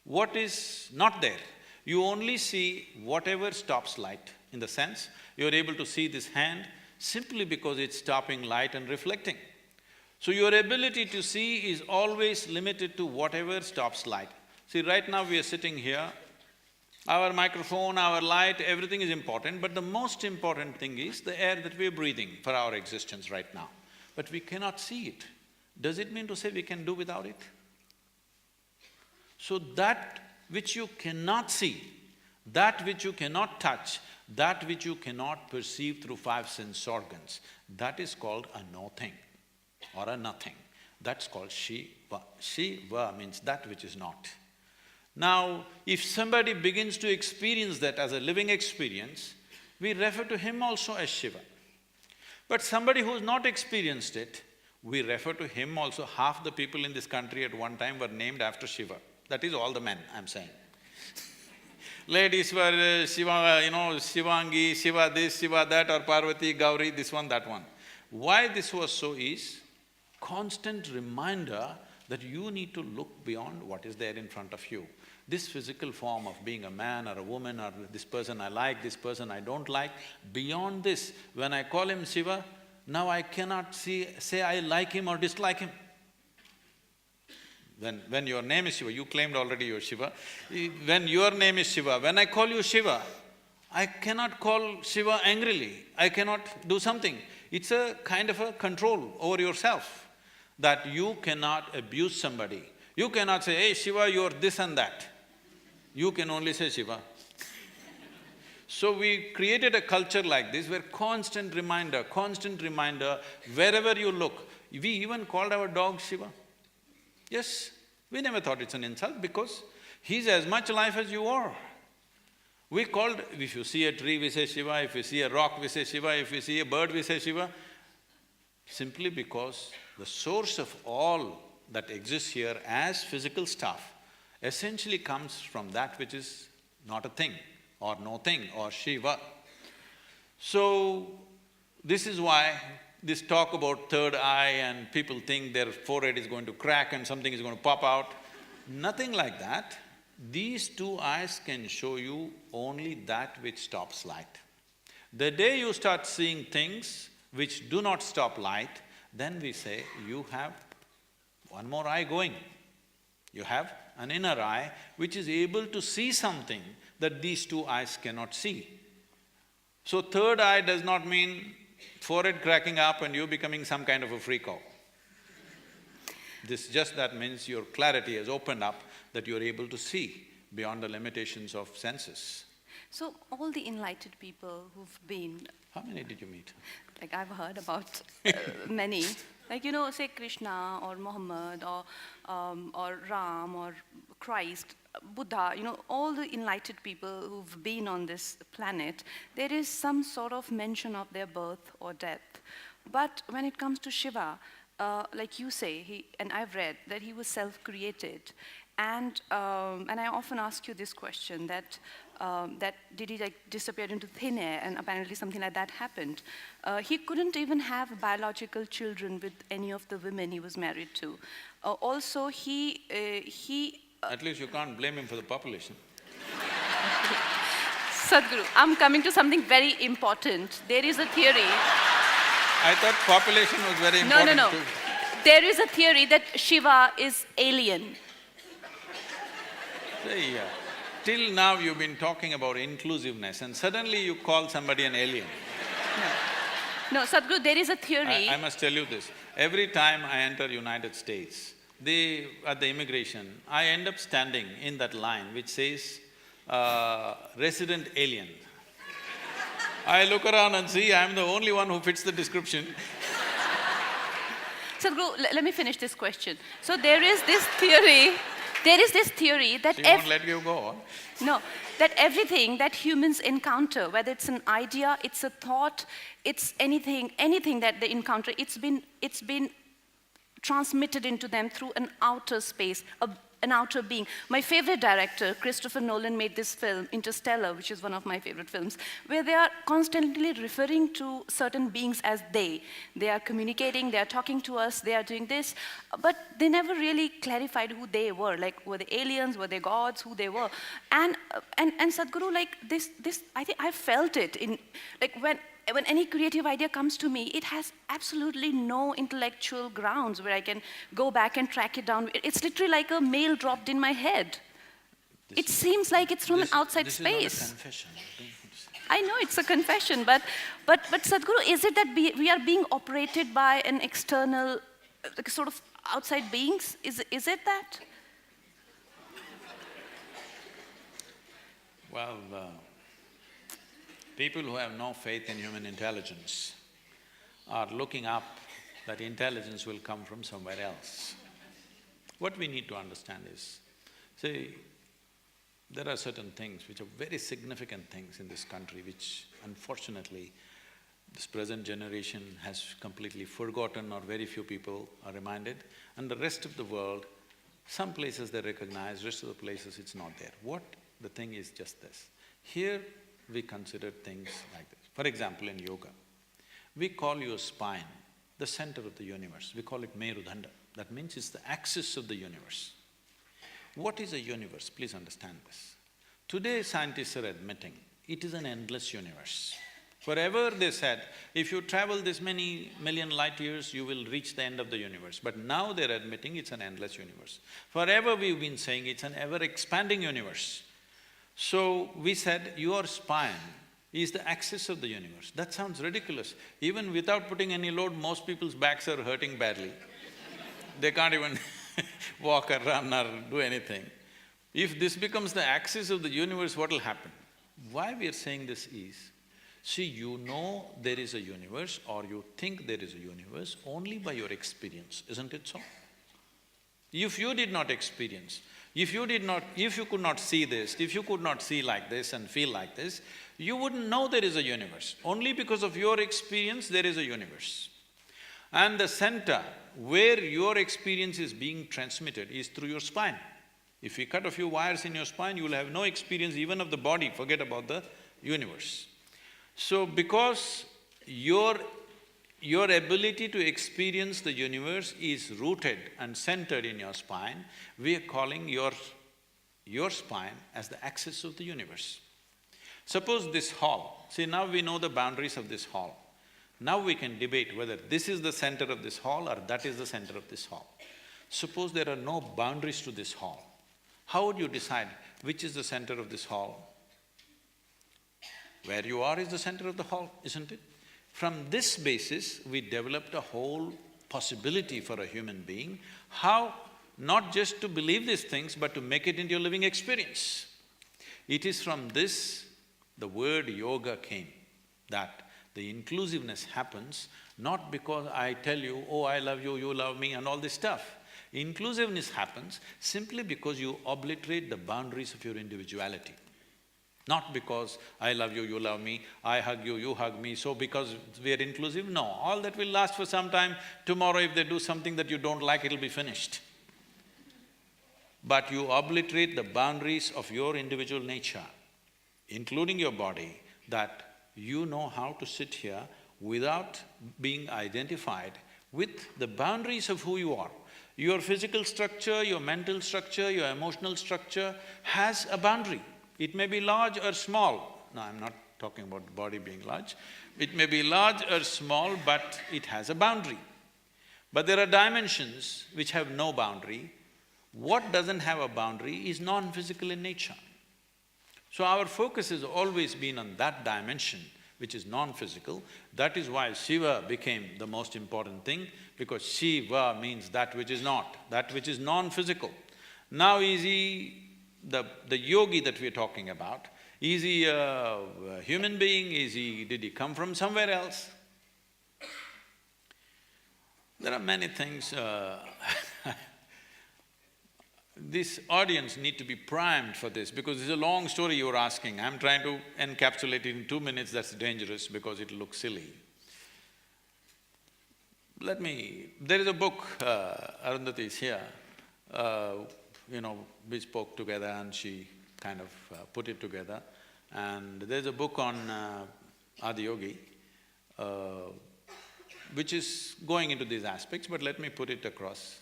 Speaker 1: what is not there. You only see whatever stops light, in the sense, you're able to see this hand simply because it's stopping light and reflecting. So your ability to see is always limited to whatever stops light. See, right now we are sitting here, our microphone, our light, everything is important, but the most important thing is the air that we are breathing for our existence right now. But we cannot see it. Does it mean to say we can do without it? So that which you cannot see, That which you cannot touch, that which you cannot perceive through five sense organs, that is called a no-thing or a nothing. That's called Shiva. Shiva means that which is not. Now, if somebody begins to experience that as a living experience, we refer to him also as Shiva. But somebody who's not experienced it, we refer to him also. Half the people in this country at one time were named after Shiva. That is all the men, I'm saying. Ladies were Shiva, Shivangi, Shiva this, Shiva that, or Parvati, Gauri, this one, that one. Why this was so is constant reminder that you need to look beyond what is there in front of you. This physical form of being a man or a woman, or this person I like, this person I don't like, beyond this, when I call him Shiva, now I cannot say I like him or dislike him. When your name is Shiva, you claimed already you're Shiva. When your name is Shiva, when I call you Shiva, I cannot call Shiva angrily, I cannot do something. It's a kind of a control over yourself, that you cannot abuse somebody. You cannot say, hey Shiva, you're this and that. You can only say Shiva. So we created a culture like this where constant reminder, wherever you look. We even called our dog Shiva. Yes, we never thought it's an insult because he's as much alive as you are. We called… if you see a tree, we say Shiva, if we see a rock, we say Shiva, if we see a bird, we say Shiva, simply because the source of all that exists here as physical stuff essentially comes from that which is not a thing or no thing or Shiva. So, this is why this talk about third eye and people think their forehead is going to crack and something is going to pop out. Nothing like that. These two eyes can show you only that which stops light. The day you start seeing things which do not stop light, then we say, you have one more eye going. You have an inner eye which is able to see something that these two eyes cannot see. So third eye does not mean forehead cracking up and you becoming some kind of a freako. That means your clarity has opened up, that you're able to see beyond the limitations of senses.
Speaker 2: So all the enlightened people who've been…
Speaker 1: How many did you meet?
Speaker 2: Like I've heard about many, like say Krishna or Muhammad or Ram or Christ, Buddha, all the enlightened people who've been on this planet, there is some sort of mention of their birth or death. But when it comes to Shiva, like you say, and I've read that he was self-created, and I often ask you this question, that did he disappear into thin air, and apparently something like that happened. He couldn't even have biological children with any of the women he was married to. Also,
Speaker 1: At least you can't blame him for the population.
Speaker 2: Sadhguru, I'm coming to something very important. There is a theory…
Speaker 1: I thought population was very important
Speaker 2: No.
Speaker 1: too.
Speaker 2: There is a theory that Shiva is alien.
Speaker 1: See, till now you've been talking about inclusiveness and suddenly you call somebody an alien.
Speaker 2: No, Sadhguru, there is a theory…
Speaker 1: I must tell you this, every time I enter United States, at the immigration, I end up standing in that line which says, resident alien. I look around and see I'm the only one who fits the description.
Speaker 2: Sadhguru, let me finish this question. So there is this theory that…
Speaker 1: She won't let you go.
Speaker 2: No, that everything that humans encounter, whether it's an idea, it's a thought, it's anything that they encounter, it's been transmitted into them through an outer space, an outer being. My favorite director, Christopher Nolan, made this film, Interstellar, which is one of my favorite films, where they are constantly referring to certain beings as they. They are communicating, they are talking to us, they are doing this, but they never really clarified who they were. Like, were they aliens, were they gods, who they were? And Sadhguru, like this, I think I felt it in, like when any creative idea comes to me, it has absolutely no intellectual grounds where I can go back and track it down. It's literally like a mail dropped in my head. It seems like it's from an outside space.
Speaker 1: This is not a confession.
Speaker 2: I know it's a confession, but Sadhguru, is it that we are being operated by an external, sort of outside beings? Is it that?
Speaker 1: Well, people who have no faith in human intelligence are looking up that intelligence will come from somewhere else. What we need to understand is, see, there are certain things which are very significant things in this country which unfortunately this present generation has completely forgotten or very few people are reminded, and the rest of the world, some places they recognize, rest of the places it's not there. What the thing is just this, here we consider things like this. For example, in yoga, we call your spine the center of the universe, we call it Merudanda. That means it's the axis of the universe. What is a universe? Please understand this. Today scientists are admitting it is an endless universe. Forever they said, if you travel this many million light years, you will reach the end of the universe. But now they're admitting it's an endless universe. Forever we've been saying it's an ever-expanding universe. So we said, your spine is the axis of the universe. That sounds ridiculous. Even without putting any load, most people's backs are hurting badly. They can't even walk or run or do anything. If this becomes the axis of the universe, what will happen? Why we are saying this is, see, you know there is a universe or you think there is a universe only by your experience, isn't it so? If you did not experience, if you could not see this, if you could not see like this and feel like this, you wouldn't know there is a universe. Only because of your experience there is a universe. And the center where your experience is being transmitted is through your spine. If we cut a few wires in your spine, you will have no experience even of the body, forget about the universe. So because your ability to experience the universe is rooted and centered in your spine, we are calling your spine as the axis of the universe. Suppose this hall, see now we know the boundaries of this hall. Now we can debate whether this is the center of this hall or that is the center of this hall. Suppose there are no boundaries to this hall, how would you decide which is the center of this hall? Where you are is the center of the hall, isn't it? From this basis, we developed a whole possibility for a human being, how not just to believe these things, but to make it into your living experience. It is from this the word yoga came, that the inclusiveness happens not because I tell you, oh, I love you, you love me and all this stuff. Inclusiveness happens simply because you obliterate the boundaries of your individuality. Not because I love you, you love me, I hug you, you hug me, so because we are inclusive, no. All that will last for some time. Tomorrow if they do something that you don't like, it'll be finished. But you obliterate the boundaries of your individual nature, including your body, that you know how to sit here without being identified with the boundaries of who you are. Your physical structure, your mental structure, your emotional structure has a boundary. It may be large or small. No, I'm not talking about the body being large. It may be large or small, but it has a boundary. But there are dimensions which have no boundary. What doesn't have a boundary is non-physical in nature. So our focus has always been on that dimension, which is non-physical. That is why Shiva became the most important thing, because Shiva means that which is not, that which is non-physical. Now is he the yogi that we're talking about, is he a human being? Did he come from somewhere else? There are many things this audience need to be primed for this, because it's a long story you're asking. I'm trying to encapsulate it in 2 minutes, that's dangerous because it'll look silly. There is a book, Arundhati is here, we spoke together and she kind of put it together. And there's a book on Adiyogi, which is going into these aspects, but let me put it across.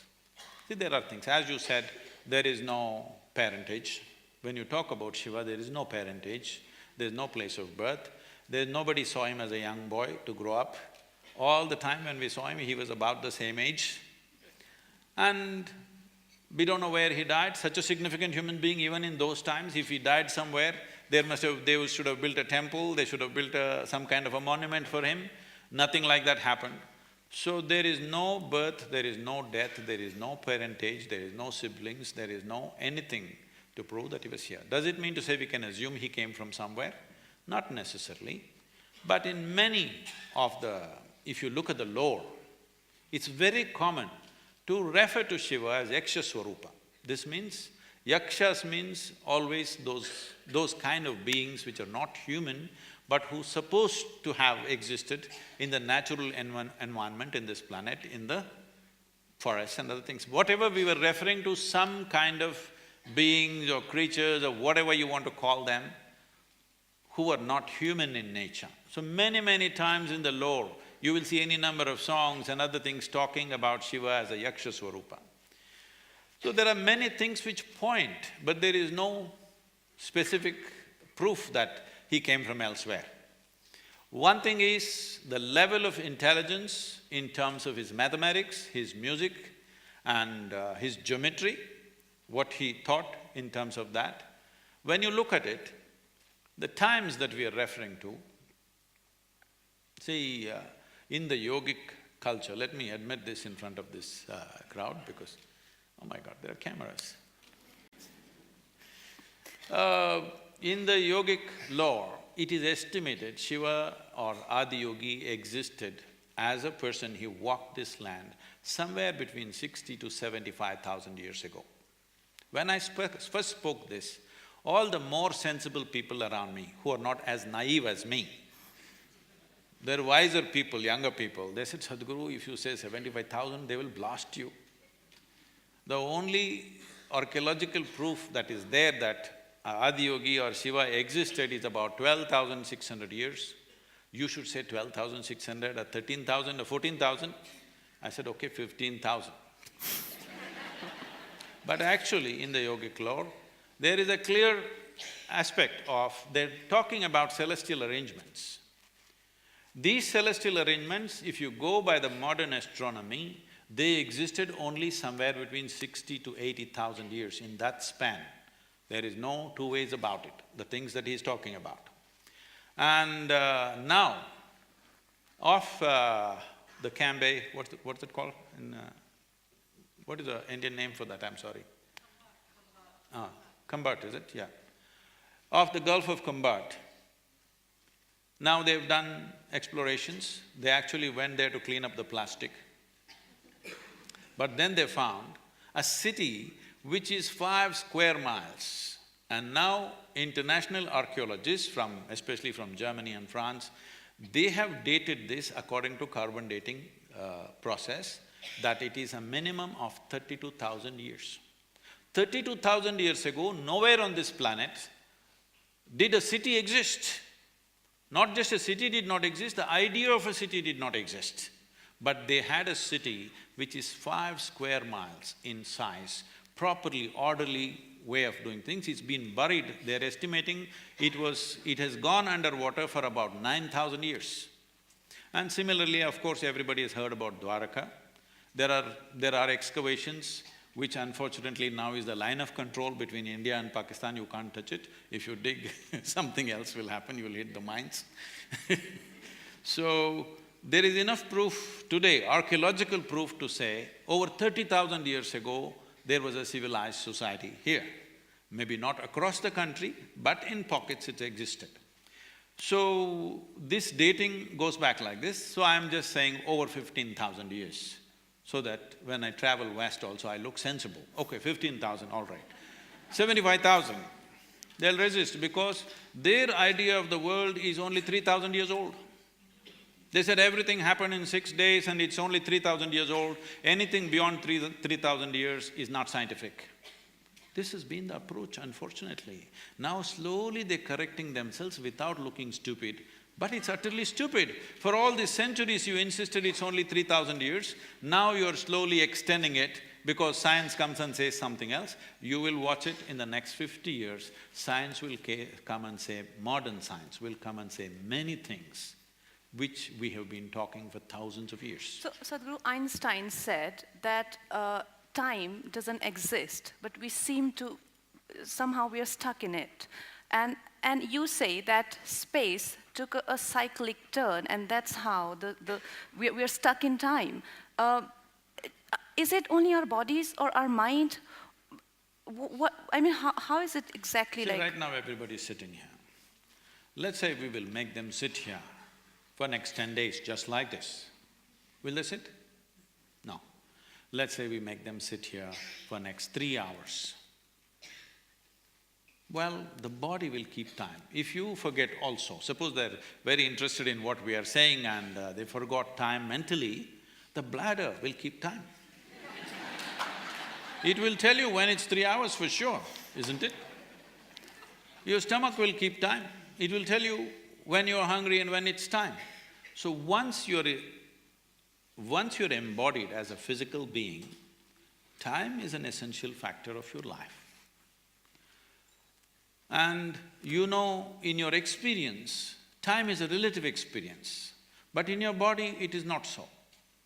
Speaker 1: See, there are things, as you said, there is no parentage. When you talk about Shiva, there is no parentage, there's no place of birth, nobody saw him as a young boy to grow up. All the time when we saw him, he was about the same age. And we don't know where he died, such a significant human being. Even in those times, if he died somewhere, they should have built a temple, they should have built some kind of a monument for him. Nothing like that happened. So there is no birth, there is no death, there is no parentage, there is no siblings, there is no anything to prove that he was here. Does it mean to say we can assume he came from somewhere? Not necessarily. But in many of the… if you look at the lore, it's very common to refer to Shiva as Yaksha Swarupa. This means… Yakshas means always those kind of beings which are not human, but who supposed to have existed in the natural environment in this planet, in the forests and other things. Whatever we were referring to, some kind of beings or creatures or whatever you want to call them, who are not human in nature. So many times in the lore, you will see any number of songs and other things talking about Shiva as a Yaksha Swarupa. So there are many things which point, but there is no specific proof that he came from elsewhere. One thing is the level of intelligence in terms of his mathematics, his music and his geometry, what he taught in terms of that. When you look at it, the times that we are referring to, see, in the yogic culture, let me admit this in front of this crowd because, oh my God, there are cameras. In the yogic lore, it is estimated Shiva or Adiyogi existed as a person. He walked this land somewhere between 60 to 75,000 years ago. When I first spoke this, all the more sensible people around me, who are not as naive as me, they're wiser people, younger people, they said, Sadhguru, if you say 75,000, they will blast you. The only archaeological proof that is there that Adiyogi or Shiva existed is about 12,600 years. You should say 12,600 or 13,000 or 14,000. I said, okay, 15,000. But actually, in the yogic lore, there is a clear aspect of… they're talking about celestial arrangements. These celestial arrangements, if you go by the modern astronomy, they existed only somewhere between 60 to 80,000 years, in that span. There is no two ways about it, the things that he's talking about. And now, of the Cambay, what's it called? What is the Indian name for that? I'm sorry. Kambat, is it? Yeah. Of the Gulf of Kambat, now they've done explorations. They actually went there to clean up the plastic. But then they found a city which is 5 square miles. And now international archaeologists especially from Germany and France, they have dated this according to carbon dating process, that it is a minimum of 32,000 years. 32,000 years ago, nowhere on this planet did a city exist. Not just a city did not exist, the idea of a city did not exist. But they had a city which is 5 square miles in size, properly, orderly way of doing things. It's been buried, they're estimating it has gone underwater for about 9,000 years. And similarly, of course, everybody has heard about Dwaraka. There are excavations which unfortunately now is the line of control between India and Pakistan, you can't touch it. If you dig, something else will happen, you will hit the mines. So, there is enough proof today, archaeological proof to say, over 30,000 years ago, there was a civilized society here. Maybe not across the country, but in pockets it existed. So, this dating goes back like this, so I'm just saying over 15,000 years, so that when I travel west also I look sensible. Okay, 15,000, all right. 75,000, they'll resist because their idea of the world is only 3,000 years old. They said everything happened in 6 days and it's only 3,000 years old. Anything beyond 3,000 years is not scientific. This has been the approach, unfortunately. Now slowly they're correcting themselves without looking stupid, but it's utterly stupid. For all these centuries you insisted it's only 3,000 years, now you're slowly extending it because science comes and says something else. You will watch it in the next 50 years, science will come and say… modern science will come and say many things which we have been talking for thousands of years.
Speaker 2: So, Sadhguru, Einstein said that time doesn't exist, but we seem to… somehow we are stuck in it. And you say that space took a cyclic turn and that's how we're stuck in time. Is it only our bodies or our mind? I mean, how is it exactly
Speaker 1: See,
Speaker 2: like?
Speaker 1: right now everybody is sitting here. Let's say we will make them sit here for next 10 days, just like this. Will they sit? No. Let's say we make them sit here for next 3 hours. Well, the body will keep time. If you forget also, suppose they're very interested in what we are saying and they forgot time mentally, the bladder will keep time. It will tell you when it's 3 hours for sure, isn't it? Your stomach will keep time. It will tell you when you're hungry and when it's time. So once you're embodied as a physical being, time is an essential factor of your life. And you know, in your experience, time is a relative experience, but in your body it is not so.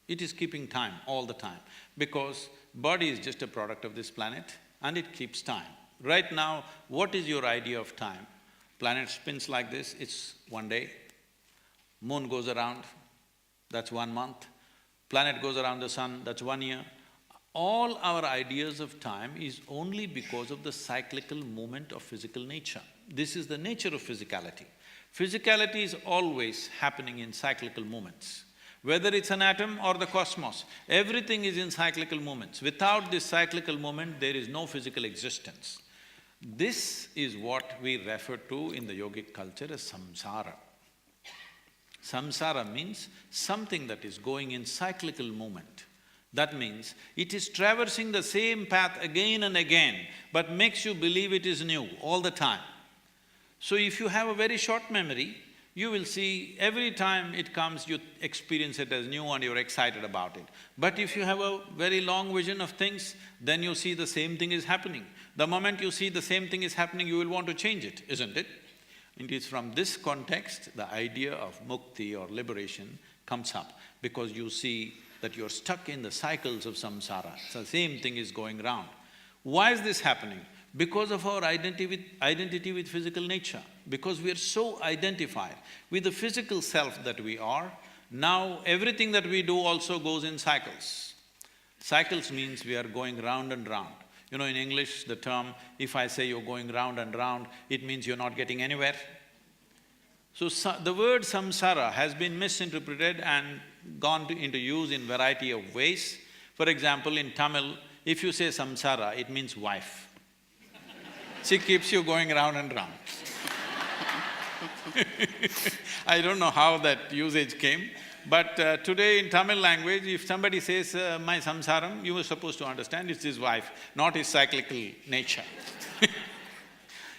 Speaker 1: It is keeping time all the time, because body is just a product of this planet and it keeps time. Right now, what is your idea of time? Planet spins like this, it's 1 day. Moon goes around, that's 1 month. Planet goes around the sun, that's 1 year. All our ideas of time is only because of the cyclical movement of physical nature. This is the nature of physicality. Physicality is always happening in cyclical movements. Whether it's an atom or the cosmos, everything is in cyclical movements. Without this cyclical movement, there is no physical existence. This is what we refer to in the yogic culture as samsara. Samsara means something that is going in cyclical movement. That means it is traversing the same path again and again, but makes you believe it is new all the time. So if you have a very short memory, you will see every time it comes, you experience it as new and you're excited about it. But if you have a very long vision of things, then you see the same thing is happening. The moment you see the same thing is happening, you will want to change it, isn't it? It is from this context, the idea of mukti or liberation comes up, because you see that you're stuck in the cycles of samsara, so the same thing is going round. Why is this happening? Because of our identity with physical nature. Because we are so identified with the physical self that we are, now everything that we do also goes in cycles. Cycles means we are going round and round. You know, in English, the term, if I say you're going round and round, it means you're not getting anywhere. So, the word samsara has been misinterpreted and gone into use in variety of ways. For example, in Tamil, if you say samsara, it means wife. She keeps you going round and round. I don't know how that usage came, but today in Tamil language, if somebody says, my samsaram, you were supposed to understand it's his wife, not his cyclical nature.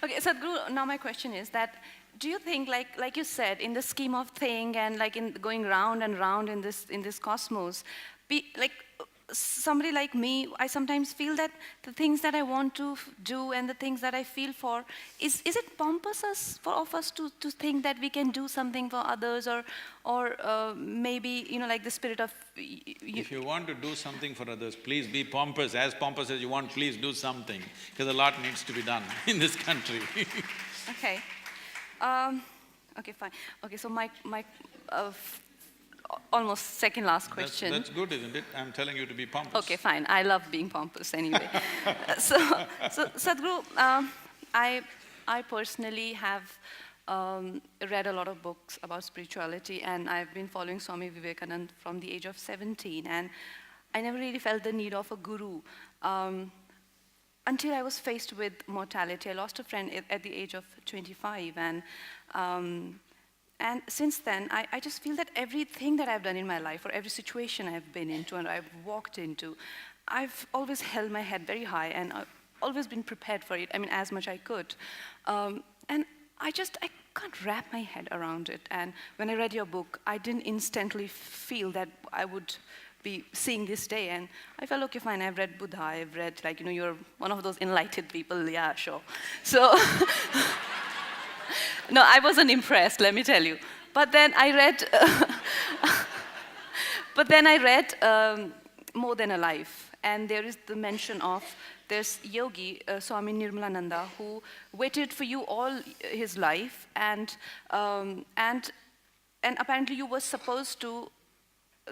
Speaker 2: Okay, Sadhguru, now my question is that, do you think, like you said, in the scheme of thing and like in going round and round in this cosmos, somebody like me, I sometimes feel that the things that I want to do and the things that I feel for, is it pompous of us to think that we can do something for others, or maybe, you know, like the spirit of…
Speaker 1: If you want to do something for others, please be pompous as you want, please do something, because a lot needs to be done in this country.
Speaker 2: Okay. Okay, fine. Okay, so my almost second last question.
Speaker 1: That's good, isn't it? I'm telling you to be pompous.
Speaker 2: Okay, fine. I love being pompous anyway. So Sadhguru, I personally have read a lot of books about spirituality, and I've been following Swami Vivekananda from the age of 17, and I never really felt the need of a guru until I was faced with mortality. I lost a friend at the age of 25, and since then, I just feel that everything that I've done in my life, or every situation I've been into and I've walked into, I've always held my head very high, and I've always been prepared for it, I mean, as much I could. And I can't wrap my head around it. And when I read your book, I didn't instantly feel that I would be seeing this day, and I felt, okay, fine, I've read Buddha, I've read, like, you know, you're one of those enlightened people, yeah, sure. So, no, I wasn't impressed, let me tell you. But then I read, More Than a Life, and there is the mention of this yogi, Swami Nirmalananda, who waited for you all his life, and apparently you were supposed to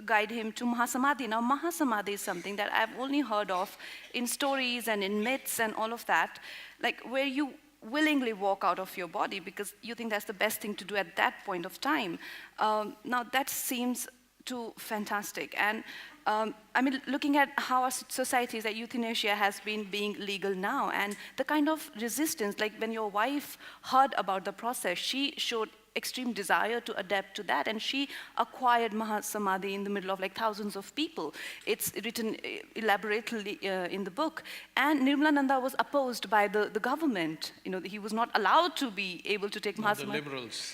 Speaker 2: guide him to Mahasamadhi. Now, Mahasamadhi is something that I've only heard of in stories and in myths and all of that, like where you willingly walk out of your body because you think that's the best thing to do at that point of time. Now, that seems too fantastic. And I mean, looking at how our societies, that euthanasia has been being legal now, and the kind of resistance, like when your wife heard about the process, she showed extreme desire to adapt to that, and she acquired Mahasamadhi in the middle of like thousands of people. It's written elaborately in the book. And Nirmalananda was opposed by the government. You know, he was not allowed to be able to take Mahasamadhi.
Speaker 1: The liberals.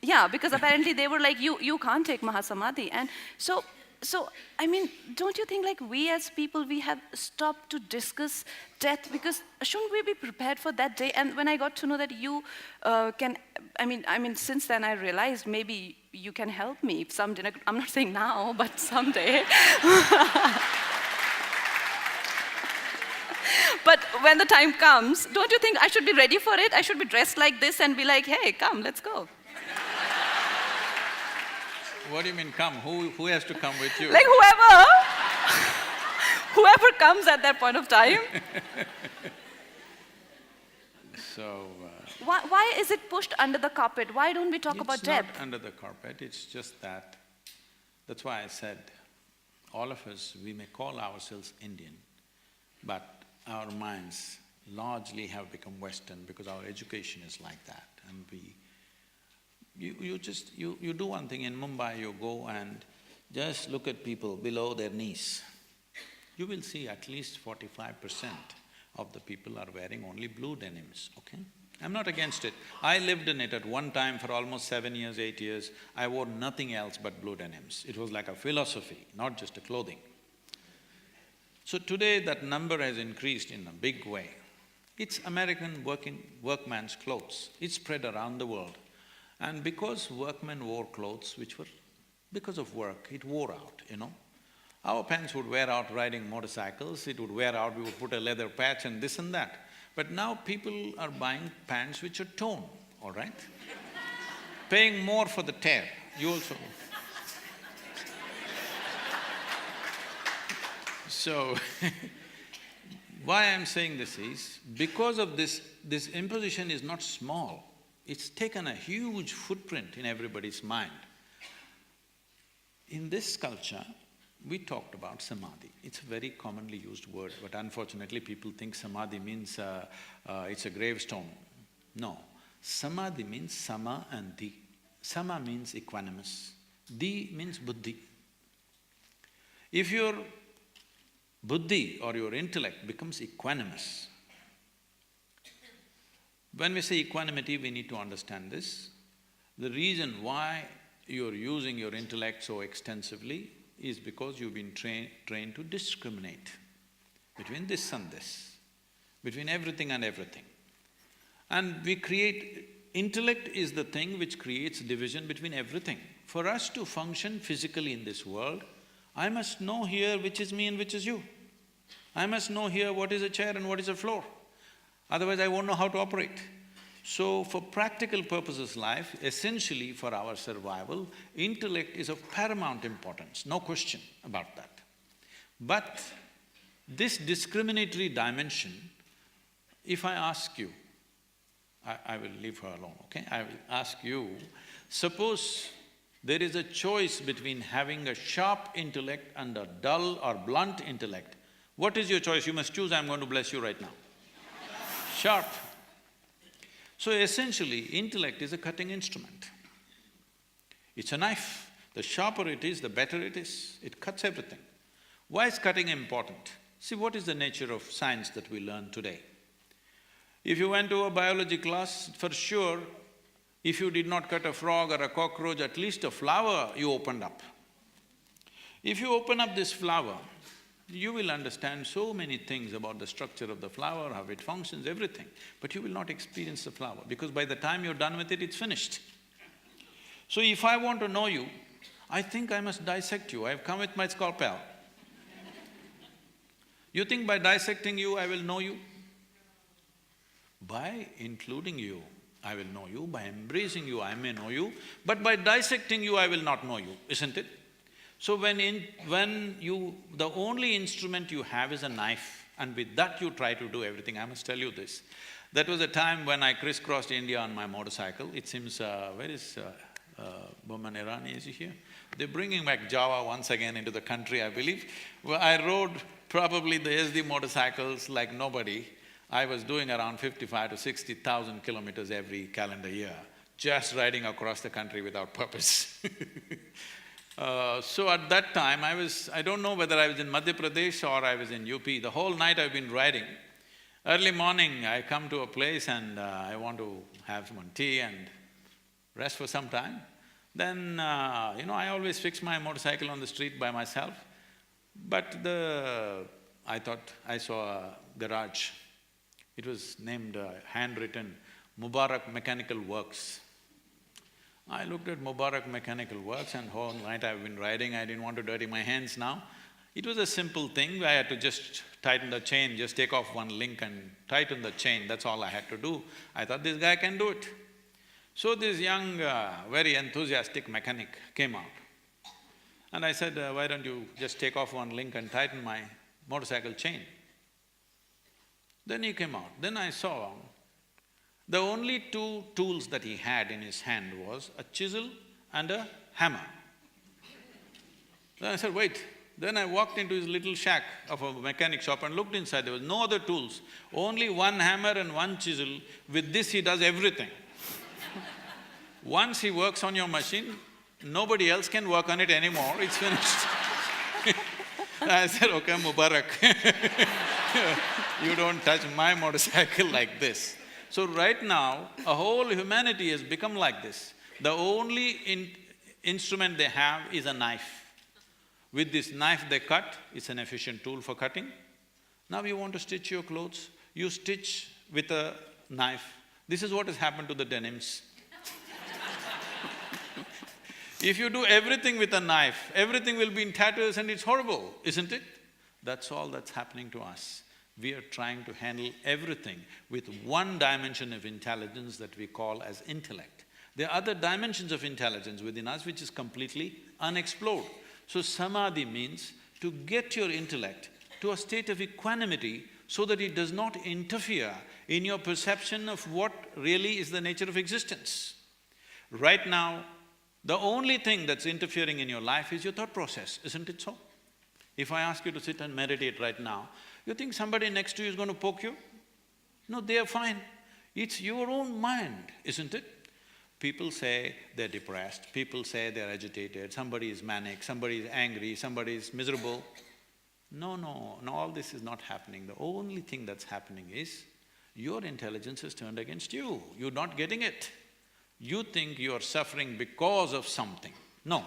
Speaker 2: Yeah, because apparently they were like, you can't take Mahasamadhi. And so, I mean, don't you think like we as people, we have stopped to discuss death? Because shouldn't we be prepared for that day? And when I got to know that you can, I mean, since then I realized maybe you can help me someday. I'm not saying now, but someday. But when the time comes, don't you think I should be ready for it? I should be dressed like this and be like, hey, come, let's go.
Speaker 1: What do you mean come? Who has to come with you?
Speaker 2: Like whoever comes at that point of time.
Speaker 1: So…
Speaker 2: Why is it pushed under the carpet? Why don't we talk about death?
Speaker 1: It's not under the carpet, it's just that… That's why I said, all of us, we may call ourselves Indian, but our minds largely have become Western because our education is like that, and we… You do one thing in Mumbai, you go and just look at people below their knees. You will see at least 45% of the people are wearing only blue denims, okay? I'm not against it. I lived in it at one time for almost 7 years, 8 years. I wore nothing else but blue denims. It was like a philosophy, not just a clothing. So today that number has increased in a big way. It's American workman's clothes. It's spread around the world. And because workmen wore clothes which were… because of work, it wore out, you know. Our pants would wear out riding motorcycles, it would wear out, we would put a leather patch and this and that. But now people are buying pants which are torn, all right? Paying more for the tear, you also… So, why I'm saying this is, because of this imposition is not small. It's taken a huge footprint in everybody's mind. In this culture, we talked about samadhi. It's a very commonly used word, but unfortunately people think samadhi means it's a gravestone. No, samadhi means sama and di. Sama means equanimous, di means buddhi. If your buddhi or your intellect becomes equanimous, when we say equanimity, we need to understand this. The reason why you're using your intellect so extensively is because you've been trained to discriminate between this and this, between everything and everything. And we create… intellect is the thing which creates division between everything. For us to function physically in this world, I must know here which is me and which is you. I must know here what is a chair and what is a floor. Otherwise I won't know how to operate. So for practical purposes life, essentially for our survival, intellect is of paramount importance, no question about that. But this discriminatory dimension, if I ask you, I will leave her alone, okay? I will ask you, suppose there is a choice between having a sharp intellect and a dull or blunt intellect. What is your choice? You must choose, I'm going to bless you right now. Sharp. So essentially, intellect is a cutting instrument. It's a knife. The sharper it is, the better it is. It cuts everything. Why is cutting important? See, what is the nature of science that we learn today? If you went to a biology class, for sure, if you did not cut a frog or a cockroach, at least a flower you opened up. If you open up this flower, you will understand so many things about the structure of the flower, how it functions, everything, but you will not experience the flower because by the time you're done with it, it's finished. So if I want to know you, I think I must dissect you. I've come with my scalpel. You think by dissecting you, I will know you? By including you, I will know you. By embracing you, I may know you. But by dissecting you, I will not know you, isn't it? So the only instrument you have is a knife, and with that you try to do everything. I must tell you this. That was a time when I crisscrossed India on my motorcycle. It seems, where is Boman Irani, is he here? They're bringing back Java once again into the country, I believe. Well, I rode probably the SD motorcycles like nobody. I was doing around 55 to 60,000 kilometers every calendar year, just riding across the country without purpose. So at that time, I don't know whether I was in Madhya Pradesh or I was in UP. The whole night I've been riding. Early morning, I come to a place and I want to have some tea and rest for some time. Then, I always fix my motorcycle on the street by myself. But I thought I saw a garage. It was named, handwritten, Mubarak Mechanical Works. I looked at Mubarak Mechanical Works and whole night I've been riding, I didn't want to dirty my hands now. It was a simple thing, I had to just tighten the chain, just take off one link and tighten the chain, that's all I had to do. I thought this guy can do it. So this young, very enthusiastic mechanic came out. And I said, why don't you just take off one link and tighten my motorcycle chain? Then he came out. Then I saw the only two tools that he had in his hand was a chisel and a hammer. Then I said, wait. Then I walked into his little shack of a mechanic shop and looked inside. There was no other tools, only one hammer and one chisel. With this he does everything. Once he works on your machine, nobody else can work on it anymore, it's finished. I said, okay, Mubarak, you don't touch my motorcycle like this. So right now, a whole humanity has become like this. The only instrument they have is a knife. With this knife they cut, it's an efficient tool for cutting. Now you want to stitch your clothes, you stitch with a knife. This is what has happened to the denims. If you do everything with a knife, everything will be in tatters and it's horrible, isn't it? That's all that's happening to us. We are trying to handle everything with one dimension of intelligence that we call as intellect. There are other dimensions of intelligence within us which is completely unexplored. So samadhi means to get your intellect to a state of equanimity so that it does not interfere in your perception of what really is the nature of existence. Right now, the only thing that's interfering in your life is your thought process, isn't it so? If I ask you to sit and meditate right now, you think somebody next to you is going to poke you? No, they are fine. It's your own mind, isn't it? People say they're depressed, people say they're agitated, somebody is manic, somebody is angry, somebody is miserable. No, all this is not happening. The only thing that's happening is your intelligence is turned against you, you're not getting it. You think you're suffering because of something. No,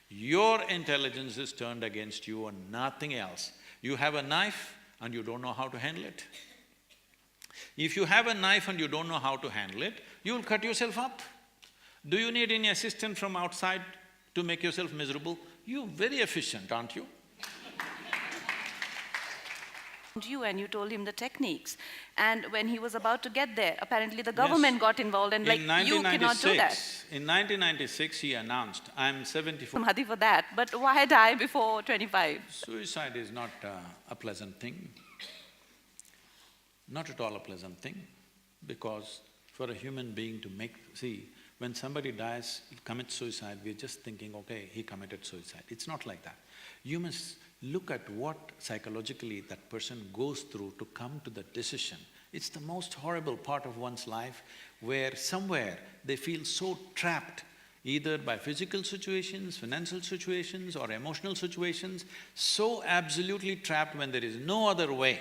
Speaker 1: your intelligence is turned against you and nothing else. You have a knife and you don't know how to handle it. If you have a knife and you don't know how to handle it, you'll cut yourself up. Do you need any assistance from outside to make yourself miserable? You're very efficient, aren't you?
Speaker 2: You and you told him the techniques. And when he was about to get there, apparently the government got involved and like, you cannot do that.
Speaker 1: In 1996, he announced, I'm 74.
Speaker 2: Samadhi for that, but why die before 25?
Speaker 1: Suicide is not a pleasant thing. Not at all a pleasant thing, because for a human being to see, when somebody dies, commits suicide, we're just thinking, okay, he committed suicide. It's not like that. You must look at what psychologically that person goes through to come to that decision. It's the most horrible part of one's life where somewhere they feel so trapped, either by physical situations, financial situations or emotional situations, so absolutely trapped when there is no other way.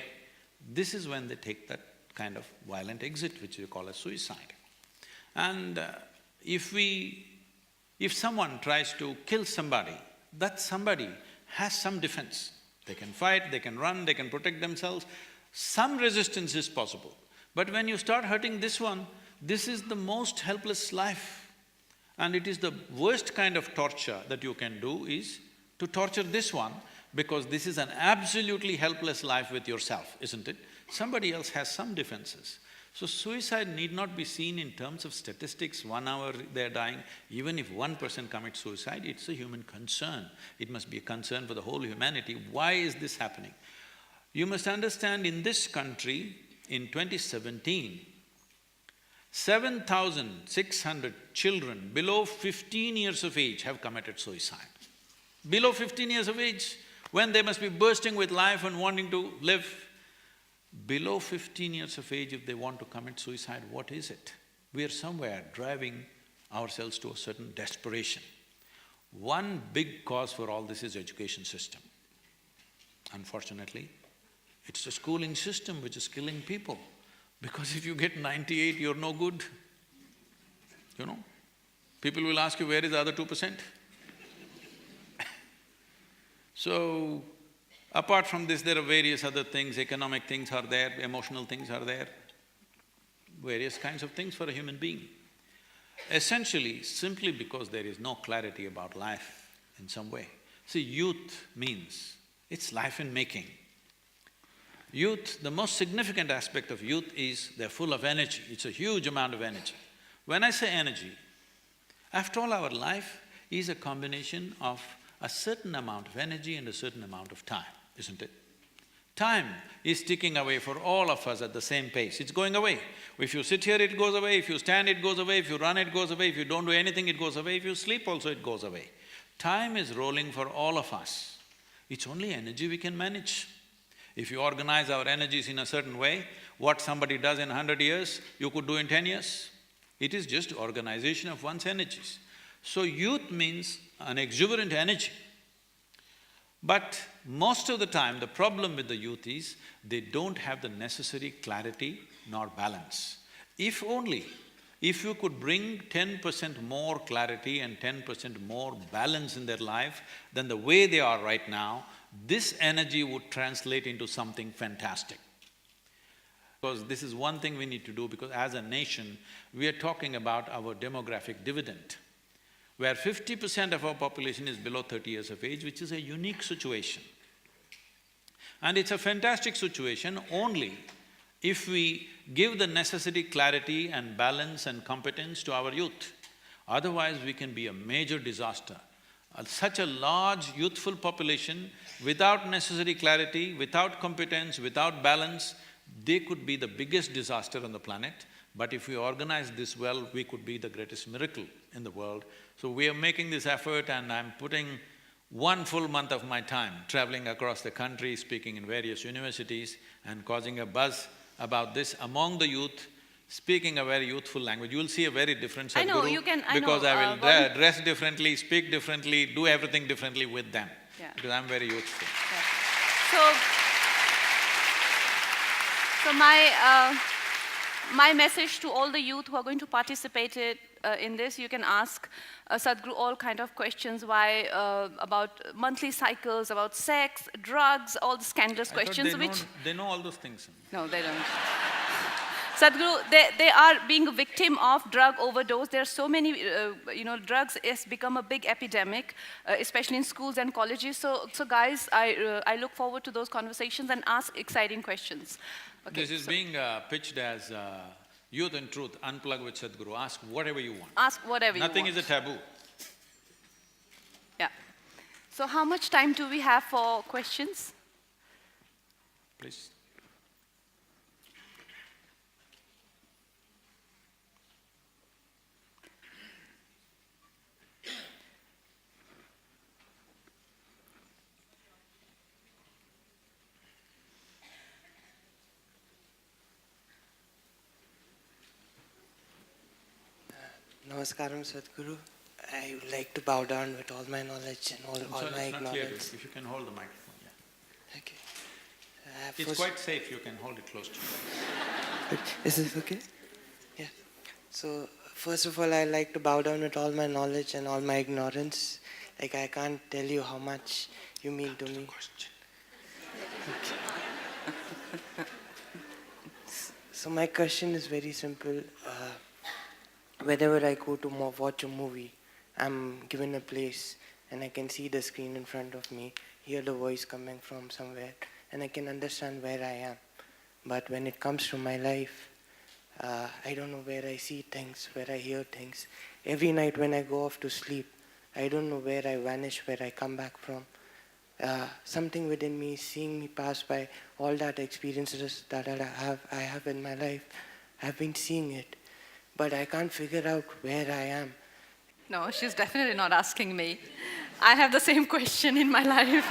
Speaker 1: This is when they take that kind of violent exit which we call as suicide. And if someone tries to kill somebody, that somebody has some defense. They can fight, they can run, they can protect themselves. Some resistance is possible. But when you start hurting this one, this is the most helpless life. And it is the worst kind of torture that you can do is to torture this one, because this is an absolutely helpless life with yourself, isn't it? Somebody else has some defenses. So suicide need not be seen in terms of statistics, 1 hour they're dying. Even if one person commits suicide, it's a human concern. It must be a concern for the whole humanity. Why is this happening? You must understand, in this country, in 2017, 7,600 children below 15 years of age have committed suicide. Below 15 years of age, when they must be bursting with life and wanting to live. Below 15 years of age, if they want to commit suicide, what is it? We are somewhere driving ourselves to a certain desperation. One big cause for all this is education system. Unfortunately, it's the schooling system which is killing people. Because if you get 98, you're no good. You know? People will ask you, where is the other 2%? So, apart from this, there are various other things, economic things are there, emotional things are there, various kinds of things for a human being. Essentially, simply because there is no clarity about life in some way. See, youth means, it's life in making. Youth, the most significant aspect of youth is they're full of energy, it's a huge amount of energy. When I say energy, after all, our life is a combination of a certain amount of energy and a certain amount of time, isn't it? Time is ticking away for all of us at the same pace, it's going away. If you sit here, it goes away, if you stand, it goes away, if you run, it goes away, if you don't do anything, it goes away, if you sleep also, it goes away. Time is rolling for all of us. It's only energy we can manage. If you organize our energies in a certain way, what somebody does in 100 years, you could do in 10 years. It is just organization of one's energies. So youth means an exuberant energy. But most of the time, the problem with the youth is they don't have the necessary clarity nor balance. If you could bring 10% more clarity and 10% more balance in their life than the way they are right now, this energy would translate into something fantastic. Because this is one thing we need to do, because as a nation, we are talking about our demographic dividend, where 50% of our population is below 30 years of age, which is a unique situation. And it's a fantastic situation only if we give the necessary clarity and balance and competence to our youth. Otherwise, we can be a major disaster. Such a large youthful population, without necessary clarity, without competence, without balance, they could be the biggest disaster on the planet. But if we organize this well, we could be the greatest miracle in the world. So we are making this effort, and I'm putting 1 full month of my time traveling across the country, speaking in various universities and causing a buzz about this among the youth, speaking a very youthful language. You will see a very different Sadhguru.
Speaker 2: I know, you can…
Speaker 1: Because I will dress differently, speak differently, do everything differently with them.
Speaker 2: Yeah.
Speaker 1: Because I'm very youthful.
Speaker 2: Yeah. So my message to all the youth who are going to participate in this, you can ask Sadhguru all kind of questions, why, about monthly cycles, about sex, drugs, all the scandalous questions
Speaker 1: They know all those things.
Speaker 2: No, they don't. Sadhguru, they are being a victim of drug overdose. There are so many, drugs has become a big epidemic, especially in schools and colleges. So guys, I look forward to those conversations and ask exciting questions. Okay,
Speaker 1: this is being pitched as Youth and Truth, Unplug with Sadhguru. Ask whatever you want.
Speaker 2: Ask whatever you want.
Speaker 1: Nothing is a taboo.
Speaker 2: Yeah. So how much time do we have for questions?
Speaker 1: Please.
Speaker 3: Namaskaram, Sadhguru. I would like to bow down with all my knowledge and all my ignorance.
Speaker 1: If you can hold the microphone, yeah.
Speaker 3: Okay.
Speaker 1: It's quite safe, you can hold it close to you.
Speaker 3: Is this okay? Yeah. So, first of all, I like to bow down with all my knowledge and all my ignorance. Like, I can't tell you how much you mean to me. So my question is very simple. Whenever I go to watch a movie, I'm given a place and I can see the screen in front of me, hear the voice coming from somewhere, and I can understand where I am. But when it comes to my life, I don't know where I see things, where I hear things. Every night when I go off to sleep, I don't know where I vanish, where I come back from. Something within me, seeing me pass by all that experiences that I have in my life, I've been seeing it, but I can't figure out where I am.
Speaker 4: No, she's definitely not asking me. I have the same question in my life.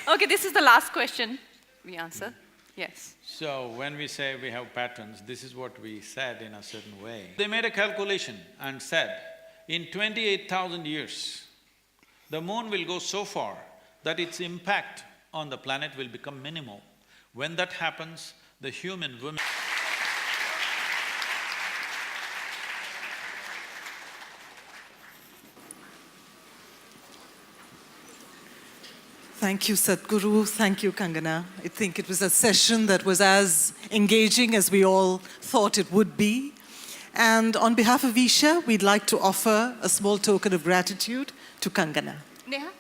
Speaker 4: Okay, this is the last question we answer. Yes.
Speaker 1: So when we say we have patterns, this is what we said in a certain way. They made a calculation and said, in 28,000 years, the moon will go so far that its impact on the planet will become minimal. When that happens, the human woman…
Speaker 5: Thank you, Sadhguru. Thank you, Kangana. I think it was a session that was as engaging as we all thought it would be. And on behalf of Isha, we'd like to offer a small token of gratitude to Kangana.
Speaker 4: Neha?